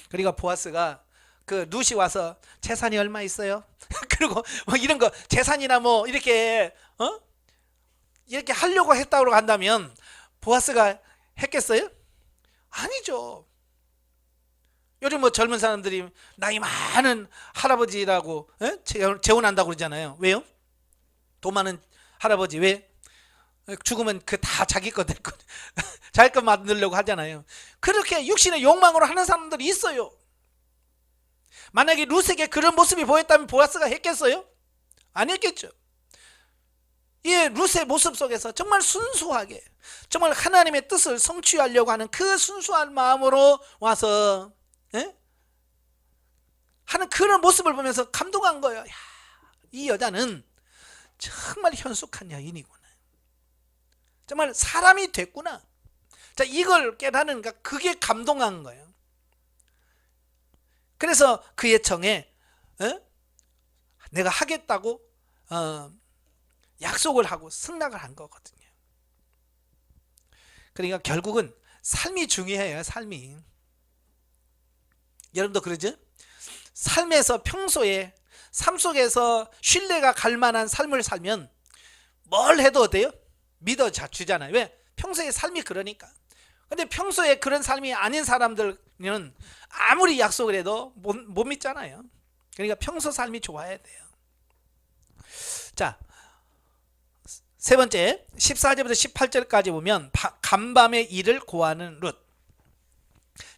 그러니까 보아스가 그 룻이 와서 재산이 얼마 있어요? 그리고 이런 거 재산이나 이렇게 하려고 했다고 한다면 보아스가 했겠어요? 아니죠. 요즘 젊은 사람들이 나이 많은 할아버지라고 재혼한다고 그러잖아요. 왜요? 돈 많은 할아버지. 왜? 죽으면 그 다 자기 거 될 거 자기 거 만들려고 하잖아요. 그렇게 육신의 욕망으로 하는 사람들이 있어요. 만약에 룻에게 그런 모습이 보였다면 보아스가 했겠어요? 안 했겠죠. 이 룻의 모습 속에서 정말 순수하게 정말 하나님의 뜻을 성취하려고 하는 그 순수한 마음으로 와서 하는 그런 모습을 보면서 감동한 거예요. 야, 이 여자는 정말 현숙한 여인이구나. 정말 사람이 됐구나. 자, 이걸 깨닫는 그게 감동한 거예요. 그래서 그의 청에 내가 하겠다고 약속을 하고 승낙을 한 거거든요. 그러니까 결국은 삶이 중요해요. 삶이. 여러분도 그러죠? 삶에서 평소에 삶 속에서 신뢰가 갈 만한 삶을 살면 뭘 해도 어때요? 믿어주잖아요. 왜? 평소에 삶이 그러니까. 근데 평소에 그런 삶이 아닌 사람들은 아무리 약속을 해도 못 믿잖아요. 그러니까 평소 삶이 좋아야 돼요. 자, 세 번째 14절부터 18절까지 보면 간밤의 일을 고하는 룻.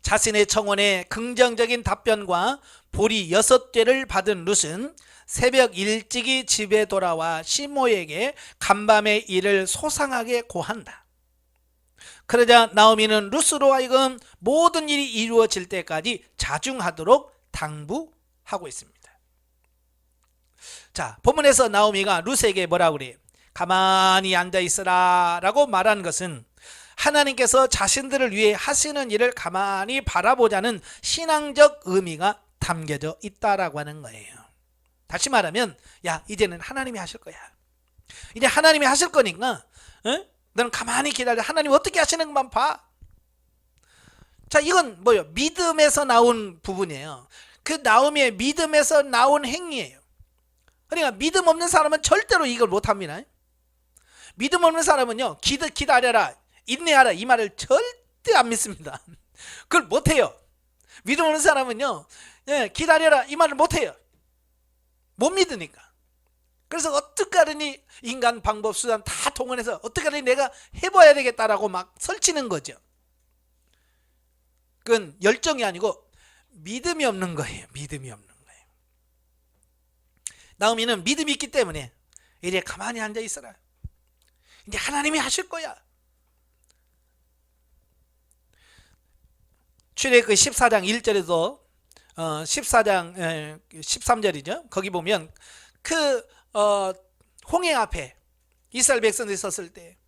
자신의 청원에 긍정적인 답변과 보리 6개를 받은 룻은 새벽 일찍이 집에 돌아와 시모에게 간밤의 일을 소상하게 고한다. 그러자 나오미는 룻으로 하여금 모든 일이 이루어질 때까지 자중하도록 당부하고 있습니다. 자, 본문에서 나오미가 룻에게 뭐라고 그래요? 가만히 앉아 있으라 라고 말한 것은 하나님께서 자신들을 위해 하시는 일을 가만히 바라보자는 신앙적 의미가 담겨져 있다라고 하는 거예요. 다시 말하면 야, 이제는 하나님이 하실 거야. 이제 하나님이 하실 거니까 너는 가만히 기다려. 하나님 어떻게 하시는 것만 봐. 자, 이건 뭐예요? 믿음에서 나온 부분이에요. 그 나오미의 믿음에서 나온 행위예요. 그러니까 믿음 없는 사람은 절대로 이걸 못합니다. 믿음 없는 사람은요, 기다려라, 인내하라 이 말을 절대 안 믿습니다. 그걸 못해요. 믿음 없는 사람은요, 기다려라 이 말을 못해요. 못 믿으니까. 그래서 어떻게 하더니 인간 방법 수단 다 동원해서 어떻게 하더니 내가 해봐야 되겠다라고 막 설치는 거죠. 그건 열정이 아니고 믿음이 없는 거예요. 믿음이 없는 거예요. 나오미는 믿음이 있기 때문에 이제 가만히 앉아 있어라. 이제 하나님이 하실 거야. 출애굽 14장 1절에도 14장 13절이죠. 거기 보면 홍해 앞에 이스라엘 백성들이 섰을 때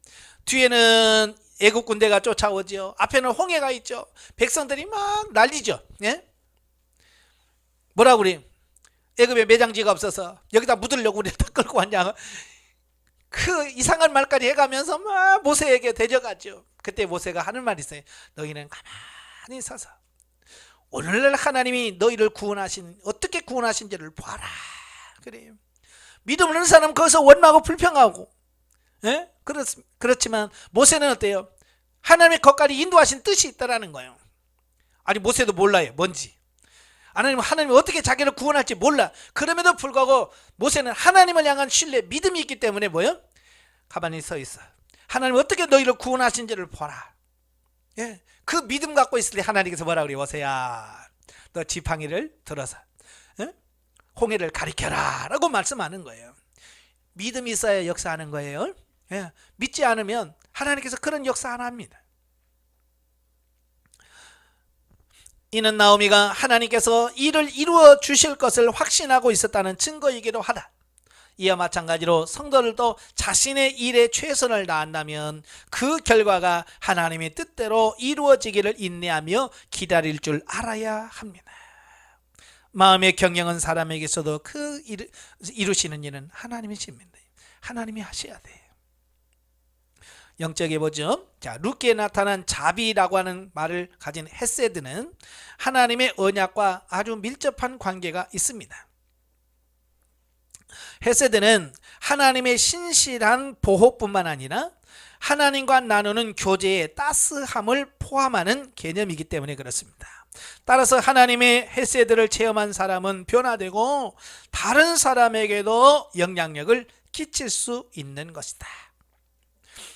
뒤에는 애국 군대가 쫓아오죠. 앞에는 홍해가 있죠. 백성들이 막 난리죠. 예? 뭐라고 그래? 애굽에 매장지가 없어서 여기다 묻으려고 우리를 다 끌고 왔냐. 그 이상한 말까지 해가면서 막 모세에게 대적하죠. 그때 모세가 하는 말이 있어요. 너희는 가만히 서서 오늘날 하나님이 너희를 어떻게 구원하신지를 봐라. 그래요. 믿음 없는 사람은 거기서 원망하고 불평하고, 예? 그렇지만 모세는 어때요? 하나님의 거기까지 인도하신 뜻이 있다라는 거예요. 아니 모세도 몰라요. 뭔지. 하나님이 어떻게 자기를 구원할지 몰라. 그럼에도 불구하고 모세는 하나님을 향한 신뢰, 믿음이 있기 때문에 뭐요? 가만히 서 있어. 하나님이 어떻게 너희를 구원하신지를 보라. 예? 그 믿음 갖고 있을 때 하나님께서 뭐라 그래요? 모세야, 너 지팡이를 들어서 홍해를 가리켜라 라고 말씀하는 거예요. 믿음이 있어야 역사하는 거예요. 예. 믿지 않으면 하나님께서 그런 역사 안 합니다. 이는 나오미가 하나님께서 이를 이루어 주실 것을 확신하고 있었다는 증거이기도 하다. 이와 마찬가지로 성도들도 자신의 일에 최선을 다한다면 그 결과가 하나님의 뜻대로 이루어지기를 인내하며 기다릴 줄 알아야 합니다. 마음의 경영은 사람에게서도 그 이루시는 일은 하나님이십니다. 하나님이 하셔야 돼요. 영적에 보죠. 자, 룻기에 나타난 자비라고 하는 말을 가진 헤세드는 하나님의 언약과 아주 밀접한 관계가 있습니다. 헤세드는 하나님의 신실한 보호뿐만 아니라 하나님과 나누는 교제의 따스함을 포함하는 개념이기 때문에 그렇습니다. 따라서 하나님의 헤세드를 체험한 사람은 변화되고 다른 사람에게도 영향력을 끼칠 수 있는 것이다.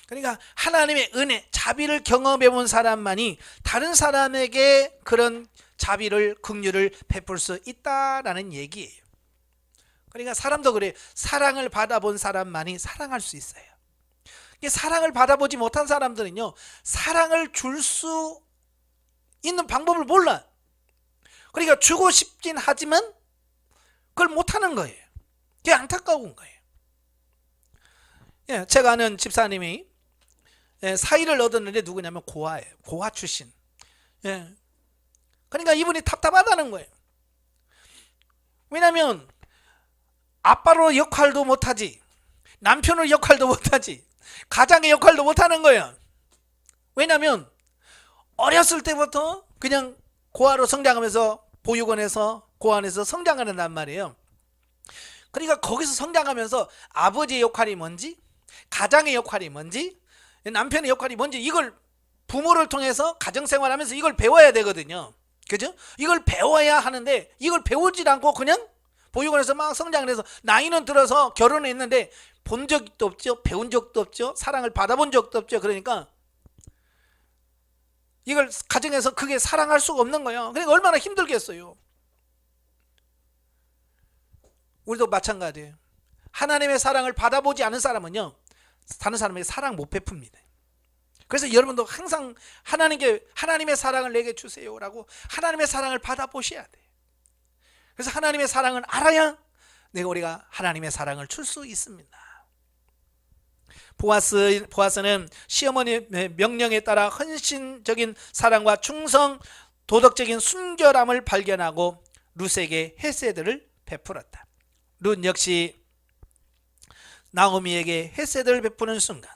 그러니까 하나님의 은혜, 자비를 경험해 본 사람만이 다른 사람에게 그런 자비를, 긍휼을 베풀 수 있다라는 얘기예요. 그러니까 사람도 그래요. 사랑을 받아본 사람만이 사랑할 수 있어요. 사랑을 받아보지 못한 사람들은요, 사랑을 줄 수 있는 방법을 몰라. 그러니까 주고 싶긴 하지만 그걸 못하는 거예요. 그게 안타까운 거예요. 예, 제가 아는 집사님이 사위를 얻었는데 누구냐면 고아예요. 고아 출신. 예. 그러니까 이분이 답답하다는 거예요. 왜냐하면 아빠로 역할도 못하지, 남편의 역할도 못하지, 가장의 역할도 못하는 거예요. 왜냐하면 어렸을 때부터 그냥 고아로 성장하면서 보육원에서 고아원에서 성장하는단 말이에요. 그러니까 거기서 성장하면서 아버지의 역할이 뭔지, 가장의 역할이 뭔지, 남편의 역할이 뭔지 이걸 부모를 통해서 가정생활하면서 이걸 배워야 되거든요. 그죠? 이걸 배워야 하는데 이걸 배우지 않고 그냥 보육원에서 막 성장을 해서 나이는 들어서 결혼을 했는데 본 적도 없죠. 배운 적도 없죠. 사랑을 받아본 적도 없죠. 그러니까 이걸 가정에서 그게 사랑할 수가 없는 거예요. 그러니까 얼마나 힘들겠어요. 우리도 마찬가지예요. 하나님의 사랑을 받아보지 않은 사람은요, 다른 사람에게 사랑 못 베풉니다. 그래서 여러분도 항상 하나님의 사랑을 내게 주세요라고 하나님의 사랑을 받아보셔야 돼요. 그래서 하나님의 사랑을 알아야 우리가 하나님의 사랑을 줄 수 있습니다. 보아스는 시어머니의 명령에 따라 헌신적인 사랑과 충성, 도덕적인 순결함을 발견하고 룻에게 헤세드를 베풀었다. 룻 역시 나오미에게 헤세드를 베푸는 순간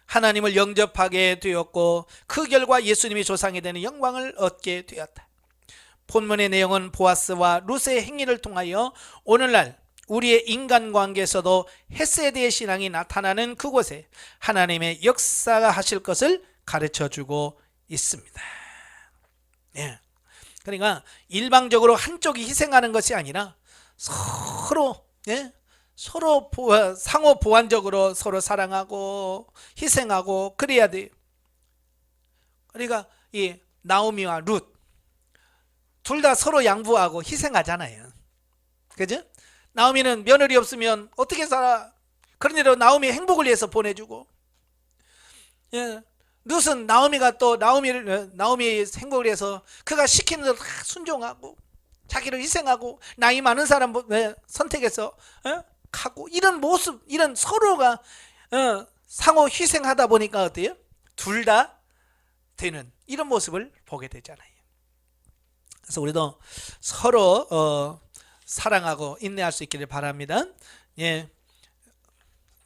하나님을 영접하게 되었고 그 결과 예수님이 조상이 되는 영광을 얻게 되었다. 본문의 내용은 보아스와 룻의 행위를 통하여 오늘날 우리의 인간관계에서도 헤세드의 신앙이 나타나는 그곳에 하나님의 역사가 하실 것을 가르쳐주고 있습니다. 예. 그러니까 일방적으로 한쪽이 희생하는 것이 아니라 서로, 예? 서로 상호 보완적으로 서로 사랑하고 희생하고 그래야 돼요. 그러니까 이 나오미와 룻 둘 다 서로 양보하고 희생하잖아요. 그죠? 나오미는 며느리 없으면 어떻게 살아? 그러니까 나오미 행복을 위해서 보내주고, 예. 룻은 나오미가 또 나오미의 행복을 위해서 그가 시키는 대로 다 순종하고 자기를 희생하고 나이 많은 사람 선택해서 가고, 이런 모습, 이런 서로가 상호 희생하다 보니까 어때요? 둘 다 되는 이런 모습을 보게 되잖아요. 그래서 우리도 서로 사랑하고 인내할 수 있기를 바랍니다. 예.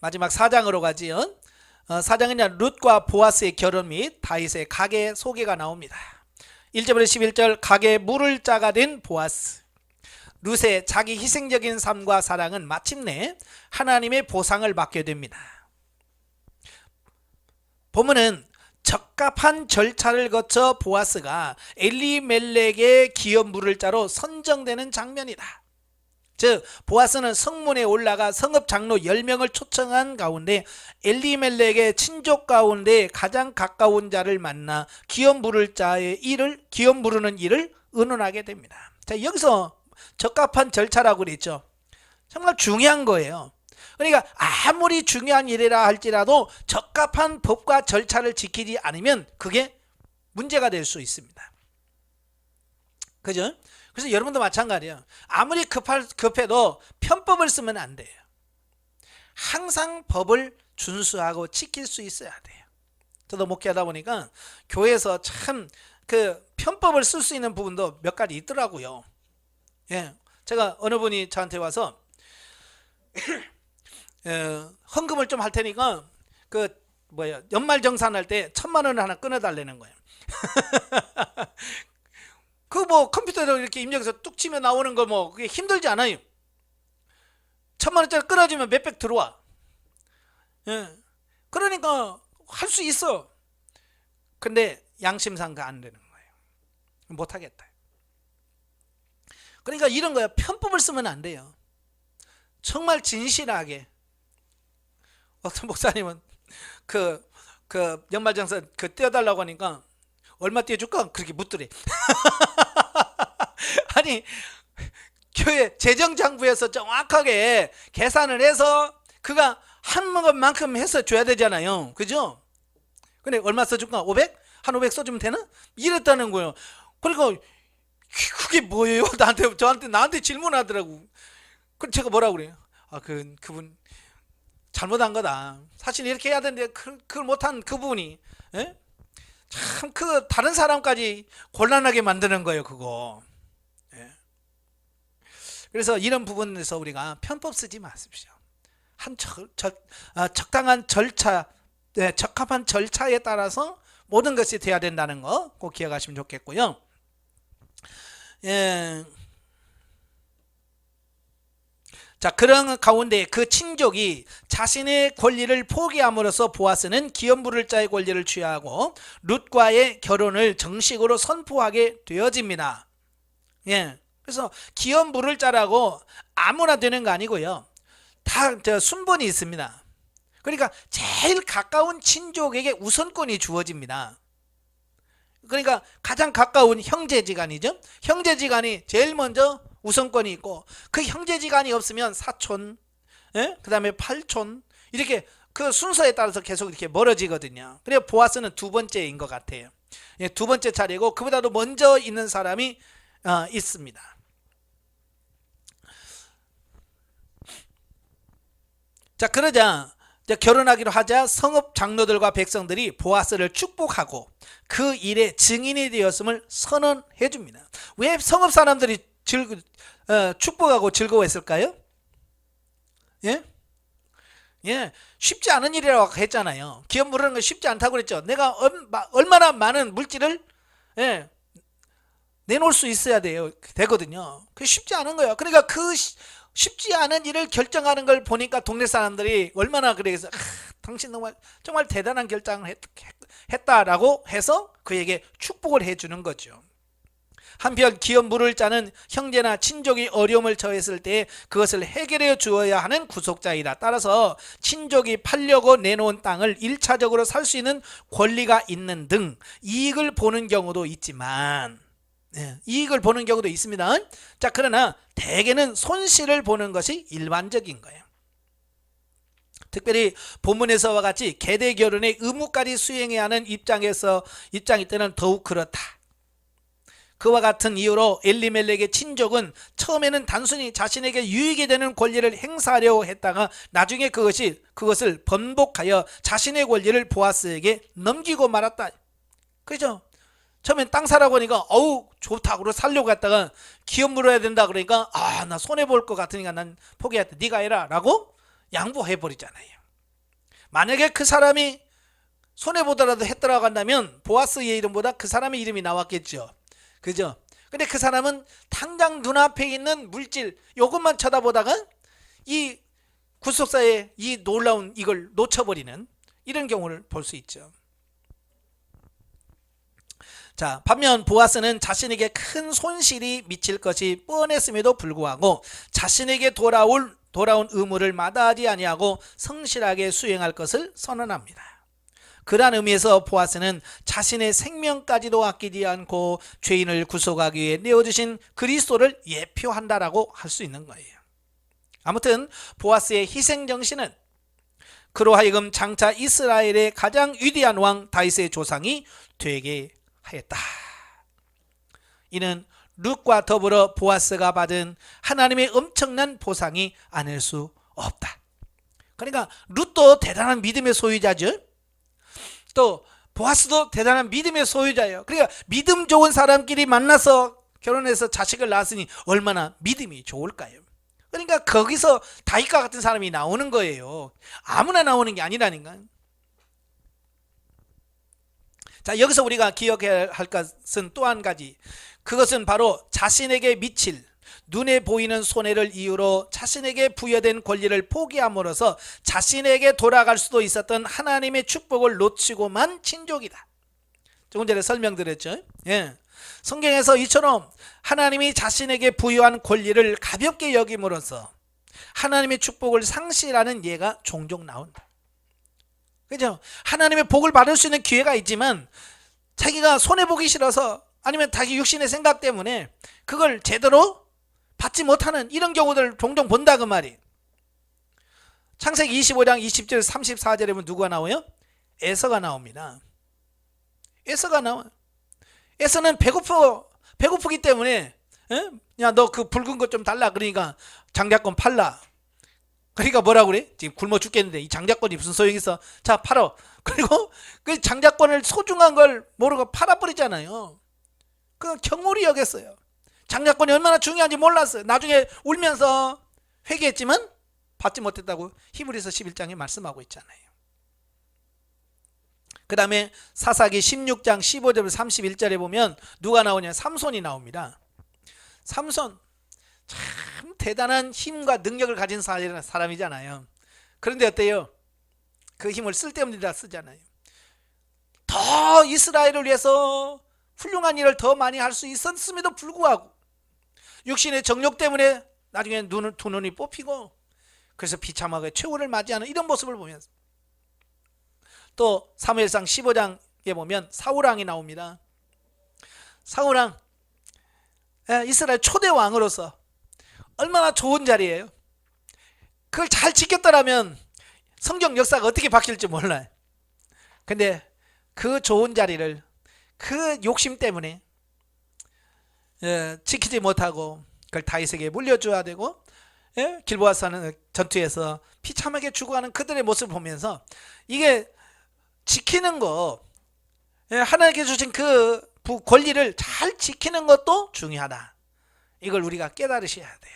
마지막 4장으로 가지요. 4장은 룻과 보아스의 결혼 및 다윗의 가계 소개가 나옵니다. 1절부터 11절, 가계에 물을 자가 된 보아스. 룻의 자기 희생적인 삶과 사랑은 마침내 하나님의 보상을 받게 됩니다. 본문은 적합한 절차를 거쳐 보아스가 엘리멜렉의 기업 물을 자로 선정되는 장면이다. 즉 보아스는 성문에 올라가 성읍 장로 10명을 초청한 가운데 엘리멜렉의 친족 가운데 가장 가까운 자를 만나 기업 부르는 일을 의논하게 됩니다. 자, 여기서 적합한 절차라고 그랬죠. 정말 중요한 거예요. 그러니까 아무리 중요한 일이라 할지라도 적합한 법과 절차를 지키지 않으면 그게 문제가 될 수 있습니다. 그죠? 그래서 여러분도 마찬가지예요. 아무리 급해도 편법을 쓰면 안 돼요. 항상 법을 준수하고 지킬 수 있어야 돼요. 저도 목회하다 보니까 교회에서 참 그 편법을 쓸 수 있는 부분도 몇 가지 있더라고요. 예, 제가 어느 분이 저한테 와서 헌금을 좀 할 테니까 연말정산할 때 1,000만 원을 하나 끊어달라는 거예요. 그 컴퓨터로 이렇게 입력해서 뚝 치면 나오는 거 그게 힘들지 않아요. 1,000만 원짜리 끊어주면 몇백 들어와. 예. 그러니까 할 수 있어. 근데 양심상 안 되는 거예요. 못 하겠다. 그러니까 이런 거야. 편법을 쓰면 안 돼요. 정말 진실하게. 어떤 목사님은 그 연말정산 떼어달라고 하니까 얼마 떼어줄까? 그렇게 묻더래. 아니, 교회 재정장부에서 정확하게 계산을 해서 그가 한 것만큼 해서 줘야 되잖아요. 그죠? 근데 얼마 써줄까? 500? 한 500 써주면 되나? 이랬다는 거예요. 그러니까 그게 뭐예요? 나한테 질문하더라고. 그래서 제가 뭐라고 그래요? 그분 잘못한 거다. 사실 이렇게 해야 되는데 그걸 못한 그분이, 예? 참 다른 사람까지 곤란하게 만드는 거예요, 그거. 예. 그래서 이런 부분에서 우리가 편법 쓰지 마십시오. 적당한 절차, 적합한 절차에 따라서 모든 것이 돼야 된다는 거 꼭 기억하시면 좋겠고요. 예. 자, 그런 가운데 그 친족이 자신의 권리를 포기함으로써 보아스는 기업 부를 자의 권리를 취하고 룻과의 결혼을 정식으로 선포하게 되어집니다. 예. 그래서 기업 부를 자라고 아무나 되는 거 아니고요. 다 순번이 있습니다. 그러니까 제일 가까운 친족에게 우선권이 주어집니다. 그러니까 가장 가까운 형제지간이죠. 형제지간이 제일 먼저 우선권이 있고, 그 형제지간이 없으면 사촌, 예? 그 다음에 팔촌, 이렇게 그 순서에 따라서 계속 이렇게 멀어지거든요. 그래서 보아스는 두 번째인 것 같아요. 예, 두 번째 차례고 그보다도 먼저 있는 사람이 있습니다. 자, 그러자 결혼하기로 하자 성읍 장로들과 백성들이 보아스를 축복하고 그 일의 증인이 되었음을 선언해 줍니다. 왜 성읍 사람들이 축복하고 즐거워했을까요? 예? 예, 쉽지 않은 일이라고 했잖아요. 기업 부르는 건 쉽지 않다고 그랬죠. 내가 얼마나 많은 물질을 내놓을 수 있어야 되거든요. 그게 쉽지 않은 거예요. 그러니까 그 쉽지 않은 일을 결정하는 걸 보니까 동네 사람들이 얼마나 그래서 당신 정말 대단한 결정을 했다라고 해서 그에게 축복을 해주는 거죠. 한편 기업 물을 짜는 형제나 친족이 어려움을 처했을 때 그것을 해결해 주어야 하는 구속자이다. 따라서 친족이 팔려고 내놓은 땅을 1차적으로 살 수 있는 권리가 있는 등 이익을 보는 경우도 있지만, 이익을 보는 경우도 있습니다. 자, 그러나 대개는 손실을 보는 것이 일반적인 거예요. 특별히 본문에서와 같이 계대 결혼의 의무까지 수행해야 하는 입장일 때는 더욱 그렇다. 그와 같은 이유로 엘리멜렉의 친족은 처음에는 단순히 자신에게 유익이 되는 권리를 행사하려고 했다가 나중에 그것을 번복하여 자신의 권리를 보아스에게 넘기고 말았다. 그죠? 처음엔 땅 사라고 하니까 어우 좋다 그러고 살려고 했다가 기업 물어야 된다 그러니까 나 손해볼 것 같으니까 난 포기했다. 네가 해라 라고 양보해버리잖아요. 만약에 그 사람이 손해보더라도 했더라고 한다면 보아스의 이름보다 그 사람의 이름이 나왔겠죠. 그죠? 근데 그 사람은 당장 눈앞에 있는 물질 이것만 쳐다보다가 이 구속사의 이 놀라운 이걸 놓쳐버리는 이런 경우를 볼 수 있죠. 자, 반면 보아스는 자신에게 큰 손실이 미칠 것이 뻔했음에도 불구하고 자신에게 돌아온 의무를 마다하지 아니하고 성실하게 수행할 것을 선언합니다. 그러한 의미에서 보아스는 자신의 생명까지도 아끼지 않고 죄인을 구속하기 위해 내어주신 그리스도를 예표한다라고 할 수 있는 거예요. 아무튼 보아스의 희생정신은 그로 하여금 장차 이스라엘의 가장 위대한 왕 다윗의 조상이 되게 하였다. 이는 룻과 더불어 보아스가 받은 하나님의 엄청난 보상이 아닐 수 없다. 그러니까 룻도 대단한 믿음의 소유자죠. 또 보아스도 대단한 믿음의 소유자예요. 그러니까 믿음 좋은 사람끼리 만나서 결혼해서 자식을 낳았으니 얼마나 믿음이 좋을까요? 그러니까 거기서 다윗과 같은 사람이 나오는 거예요. 아무나 나오는 게 아니라니까. 자, 여기서 우리가 기억해야 할 것은 또 한 가지. 그것은 바로 자신에게 미칠 눈에 보이는 손해를 이유로 자신에게 부여된 권리를 포기함으로써 자신에게 돌아갈 수도 있었던 하나님의 축복을 놓치고만 친족이다. 조금 전에 설명드렸죠. 성경에서 이처럼 하나님이 자신에게 부여한 권리를 가볍게 여김으로써 하나님의 축복을 상실하는 예가 종종 나온다. 그죠? 하나님의 복을 받을 수 있는 기회가 있지만 자기가 손해보기 싫어서 아니면 자기 육신의 생각 때문에 그걸 제대로 받지 못하는 이런 경우들을 종종 본다 그 말이. 창세기 25장 20절 34절에 보면 누가 나와요? 에서가 나옵니다. 에서가 나와. 에서는 배고프기 때문에 야 너 그 붉은 것 좀 달라 그러니까 장자권 팔라. 그러니까 뭐라고 그래? 지금 굶어 죽겠는데 이 장자권이 무슨 소용이 있어? 자 팔어. 그리고 그 장자권을 소중한 걸 모르고 팔아버리잖아요. 그 경홀히 여겼어요. 장자권이 얼마나 중요한지 몰랐어요. 나중에 울면서 회개했지만 받지 못했다고 히브리서 11장에 말씀하고 있잖아요. 그 다음에 사사기 16장 15절 31절에 보면 누가 나오냐? 삼손이 나옵니다. 삼손 참 대단한 힘과 능력을 가진 사람이잖아요. 그런데 어때요? 그 힘을 쓸데없는 데다 쓰잖아요. 더 이스라엘을 위해서 훌륭한 일을 더 많이 할 수 있었음에도 불구하고 육신의 정욕 때문에 나중에 두 눈이 뽑히고 그래서 비참하게 최후를 맞이하는 이런 모습을 보면서 또 사무엘상 15장에 보면 사울왕이 나옵니다. 사울왕 이스라엘 초대 왕으로서 얼마나 좋은 자리예요. 그걸 잘 지켰더라면 성경 역사가 어떻게 바뀔지 몰라요. 근데 그 좋은 자리를 그 욕심 때문에 지키지 못하고 그걸 다윗에게 물려줘야 되고 길보아사는 전투에서 비참하게 죽어가는 그들의 모습을 보면서 이게 지키는 거 하나님께 주신 그 권리를 잘 지키는 것도 중요하다. 이걸 우리가 깨달으셔야 돼요.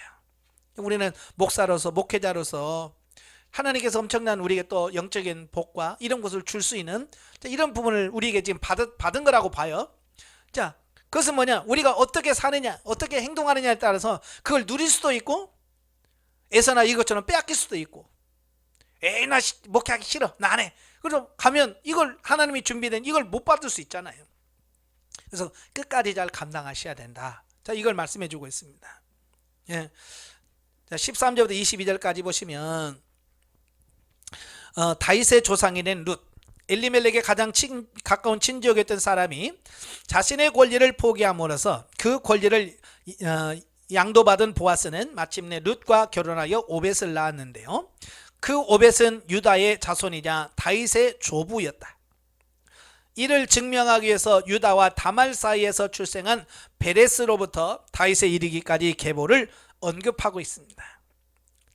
우리는 목사로서 목회자로서 하나님께서 엄청난 우리에게 또 영적인 복과 이런 것을 줄 수 있는 이런 부분을 우리에게 지금 받은 거라고 봐요. 자, 그것은 뭐냐? 우리가 어떻게 사느냐, 어떻게 행동하느냐에 따라서 그걸 누릴 수도 있고 에서나 이것처럼 빼앗길 수도 있고, 에이 나 목회하기 싫어, 나 안 해. 그래서 가면 이걸 하나님이 준비된 이걸 못 받을 수 있잖아요. 그래서 끝까지 잘 감당하셔야 된다. 자, 이걸 말씀해 주고 있습니다. 예. 자, 13절부터 22절까지 보시면 다윗의 조상이 된 룻, 엘리멜렉의 가장 가까운 친족이었던 사람이 자신의 권리를 포기함으로써 그 권리를 양도받은 보아스는 마침내 룻과 결혼하여 오벳을 낳았는데요. 그 오벳은 유다의 자손이자 다윗의 조부였다. 이를 증명하기 위해서 유다와 다말 사이에서 출생한 베레스로부터 다윗에 이르기까지 계보를 언급하고 있습니다.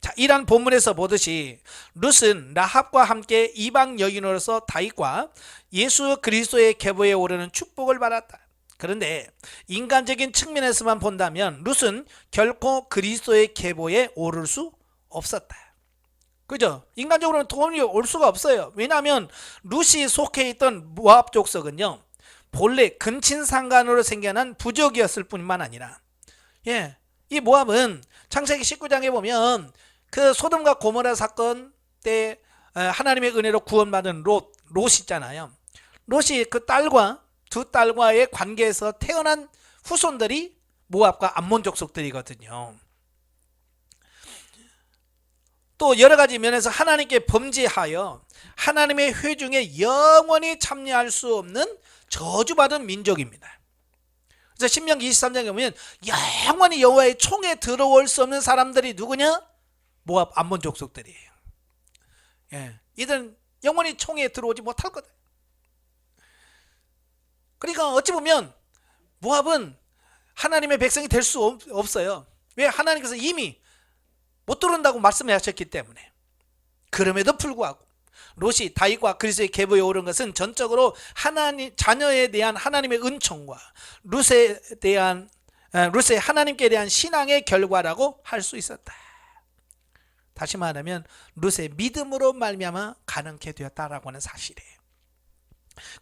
자, 이란 본문에서 보듯이 룻은 라합과 함께 이방 여인으로서 다윗과 예수 그리스도의 계보에 오르는 축복을 받았다. 그런데 인간적인 측면에서만 본다면 룻은 결코 그리스도의 계보에 오를 수 없었다. 그죠? 인간적으로는 도움이 올 수가 없어요. 왜냐하면 룻이 속해 있던 모압 족속은요, 본래 근친상간으로 생겨난 부족이었을 뿐만 아니라, 이 모압은 창세기 19장에 보면 그 소돔과 고모라 사건 때 하나님의 은혜로 구원받은 롯 있잖아요. 롯이 그 딸과 두 딸과의 관계에서 태어난 후손들이 모압과 암몬 족속들이거든요. 또 여러 가지 면에서 하나님께 범죄하여 하나님의 회중에 영원히 참여할 수 없는 저주받은 민족입니다. 그래서 신명기 23장에 보면 영원히 여호와의 총에 들어올 수 없는 사람들이 누구냐? 모압 암몬 족속들이에요. 이들은 영원히 총에 들어오지 못할 거다. 그러니까 어찌 보면 모압은 하나님의 백성이 될 수 없어요. 왜? 하나님께서 이미 못 들어온다고 말씀하셨기 때문에. 그럼에도 불구하고 롯이 다윗과 그리스도의 계보에 오른 것은 전적으로 하나님 자녀에 대한 하나님의 은총과 롯의 하나님께 대한 신앙의 결과라고 할 수 있었다. 다시 말하면 롯의 믿음으로 말미암아 가능케 되었다라고 하는 사실이에요.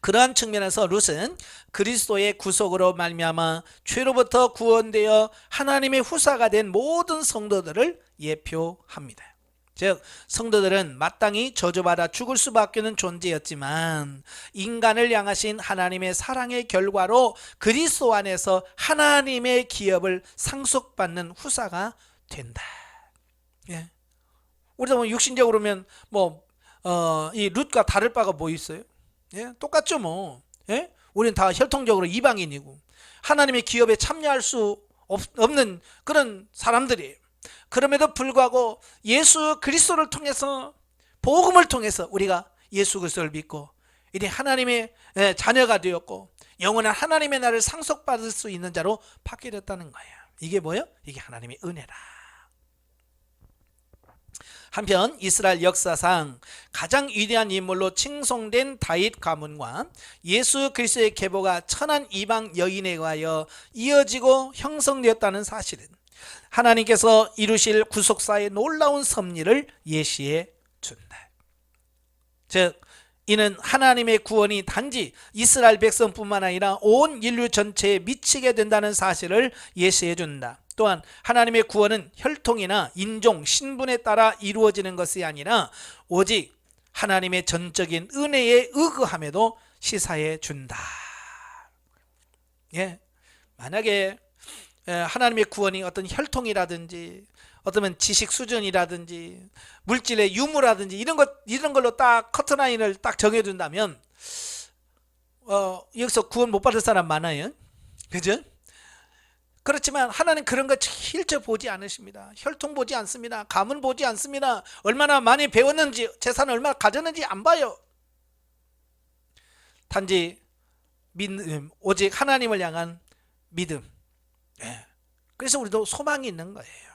그러한 측면에서 롯은 그리스도의 구속으로 말미암아 죄로부터 구원되어 하나님의 후사가 된 모든 성도들을 예표합니다. 즉 성도들은 마땅히 저주받아 죽을 수밖에 없는 존재였지만 인간을 향하신 하나님의 사랑의 결과로 그리스도 안에서 하나님의 기업을 상속받는 후사가 된다. 우리가 뭐 육신적으로 보면 이 룻과 다를 바가 뭐 있어요? 똑같죠 뭐. 우리는 다 혈통적으로 이방인이고 하나님의 기업에 참여할 수 없는 그런 사람들이에요. 그럼에도 불구하고 예수 그리스도를 통해서, 복음을 통해서 우리가 예수 그리스도를 믿고 이제 하나님의 자녀가 되었고 영원한 하나님의 나라를 상속받을 수 있는 자로 바뀌었다는 거예요. 이게 뭐예요? 이게 하나님의 은혜라. 한편 이스라엘 역사상 가장 위대한 인물로 칭송된 다윗 가문과 예수 그리스도의 계보가 천한 이방 여인에 의하여 이어지고 형성되었다는 사실은 하나님께서 이루실 구속사의 놀라운 섭리를 예시해 준다. 즉 이는 하나님의 구원이 단지 이스라엘 백성뿐만 아니라 온 인류 전체에 미치게 된다는 사실을 예시해 준다. 또한 하나님의 구원은 혈통이나 인종, 신분에 따라 이루어지는 것이 아니라 오직 하나님의 전적인 은혜에 의거함에도 시사해 준다. 만약에 하나님의 구원이 어떤 혈통이라든지 어떤 지식 수준이라든지 물질의 유무라든지 이런 걸로 딱 커트라인을 딱 정해둔다면 여기서 구원 못 받을 사람 많아요. 그죠? 그렇지만 하나님 그런 거 실제 보지 않으십니다. 혈통 보지 않습니다. 가문 보지 않습니다. 얼마나 많이 배웠는지, 재산을 얼마나 가졌는지 안 봐요. 단지 믿음, 오직 하나님을 향한 믿음. 그래서 우리도 소망이 있는 거예요.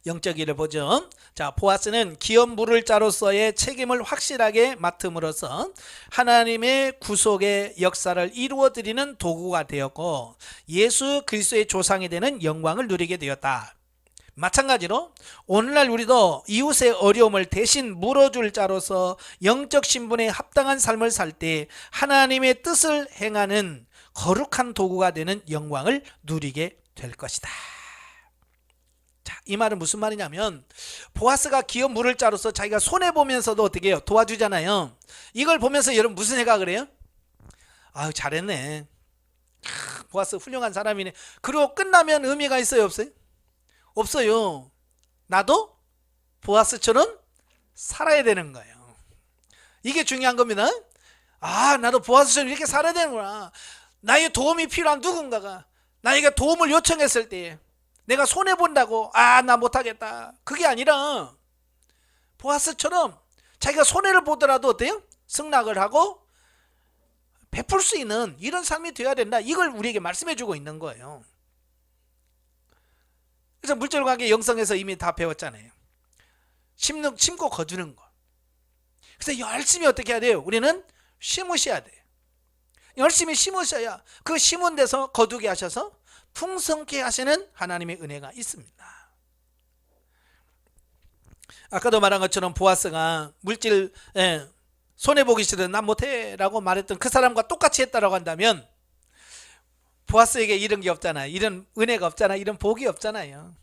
영적 일을 보죠. 자, 보아스는 기업 물을 자로서의 책임을 확실하게 맡음으로써 하나님의 구속의 역사를 이루어드리는 도구가 되었고 예수 그리스도의 조상이 되는 영광을 누리게 되었다. 마찬가지로 오늘날 우리도 이웃의 어려움을 대신 물어줄 자로서 영적 신분에 합당한 삶을 살 때 하나님의 뜻을 행하는 거룩한 도구가 되는 영광을 누리게 될 것이다. 자, 이 말은 무슨 말이냐면 보아스가 기업 물을 자로서 자기가 손해보면서도 어떻게 해요? 도와주잖아요. 이걸 보면서 여러분 무슨 생각을 해요? 아유, 잘했네. 보아스 훌륭한 사람이네. 그리고 끝나면 의미가 있어요, 없어요? 없어요. 나도 보아스처럼 살아야 되는 거예요. 이게 중요한 겁니다. 아, 나도 보아스처럼 이렇게 살아야 되는구나. 나의 도움이 필요한 누군가가 나에게 도움을 요청했을 때 내가 손해본다고 나 못하겠다, 그게 아니라 보아스처럼 자기가 손해를 보더라도 어때요? 승낙을 하고 베풀 수 있는 이런 삶이 되어야 된다. 이걸 우리에게 말씀해 주고 있는 거예요. 그래서 물질관계 영성에서 이미 다 배웠잖아요. 심고 거두는 거. 그래서 열심히 어떻게 해야 돼요? 우리는 심으셔야 돼요. 열심히 심으셔야 그 심은 데서 거두게 하셔서 풍성케 하시는 하나님의 은혜가 있습니다. 아까도 말한 것처럼 보아스가 물질 손해보기 싫은 난 못해 라고 말했던 그 사람과 똑같이 했다라고 한다면 보아스에게 이런 게 없잖아요. 이런 은혜가 없잖아요. 이런 복이 없잖아요.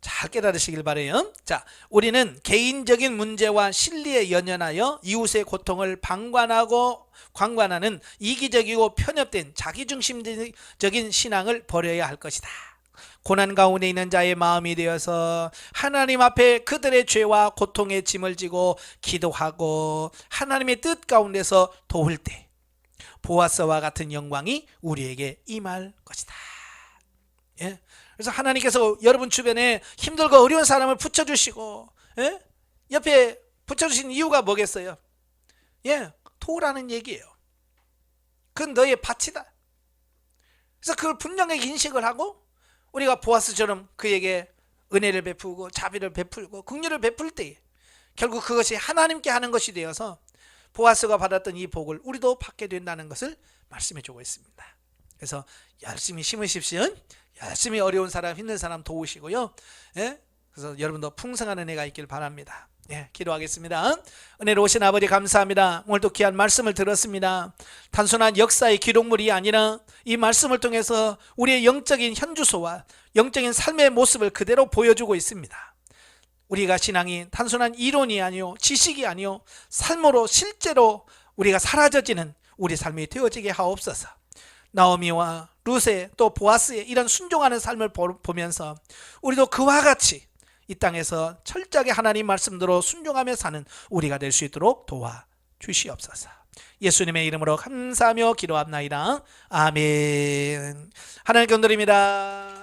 잘 깨달으시길 바라요. 자, 우리는 개인적인 문제와 실리에 연연하여 이웃의 고통을 방관하는 이기적이고 편협된 자기중심적인 신앙을 버려야 할 것이다. 고난 가운데 있는 자의 마음이 되어서 하나님 앞에 그들의 죄와 고통의 짐을 지고 기도하고 하나님의 뜻 가운데서 도울 때 보아스와 같은 영광이 우리에게 임할 것이다. 그래서 하나님께서 여러분 주변에 힘들고 어려운 사람을 붙여주시고 옆에 붙여주신 이유가 뭐겠어요? 도우라는 얘기예요. 그건 너의 밭이다. 그래서 그걸 분명하게 인식을 하고 우리가 보아스처럼 그에게 은혜를 베푸고 자비를 베풀고 긍휼을 베풀 때 결국 그것이 하나님께 하는 것이 되어서 보아스가 받았던 이 복을 우리도 받게 된다는 것을 말씀해 주고 있습니다. 그래서 열심히 심으십시오. 열심히 어려운 사람, 힘든 사람 도우시고요. 그래서 여러분도 풍성한 은혜가 있길 바랍니다. 기도하겠습니다. 은혜로우신 아버지 감사합니다. 오늘도 귀한 말씀을 들었습니다. 단순한 역사의 기록물이 아니라 이 말씀을 통해서 우리의 영적인 현주소와 영적인 삶의 모습을 그대로 보여주고 있습니다. 우리가 신앙이 단순한 이론이 아니요 지식이 아니요 삶으로 실제로 우리가 사라져지는 우리 삶이 되어지게 하옵소서. 나오미와 룻의 또 보아스의 이런 순종하는 삶을 보면서 우리도 그와 같이 이 땅에서 철저하게 하나님 말씀대로 순종하며 사는 우리가 될 수 있도록 도와주시옵소서. 예수님의 이름으로 감사하며 기도합나이다. 아멘. 하나님 감사드립니다.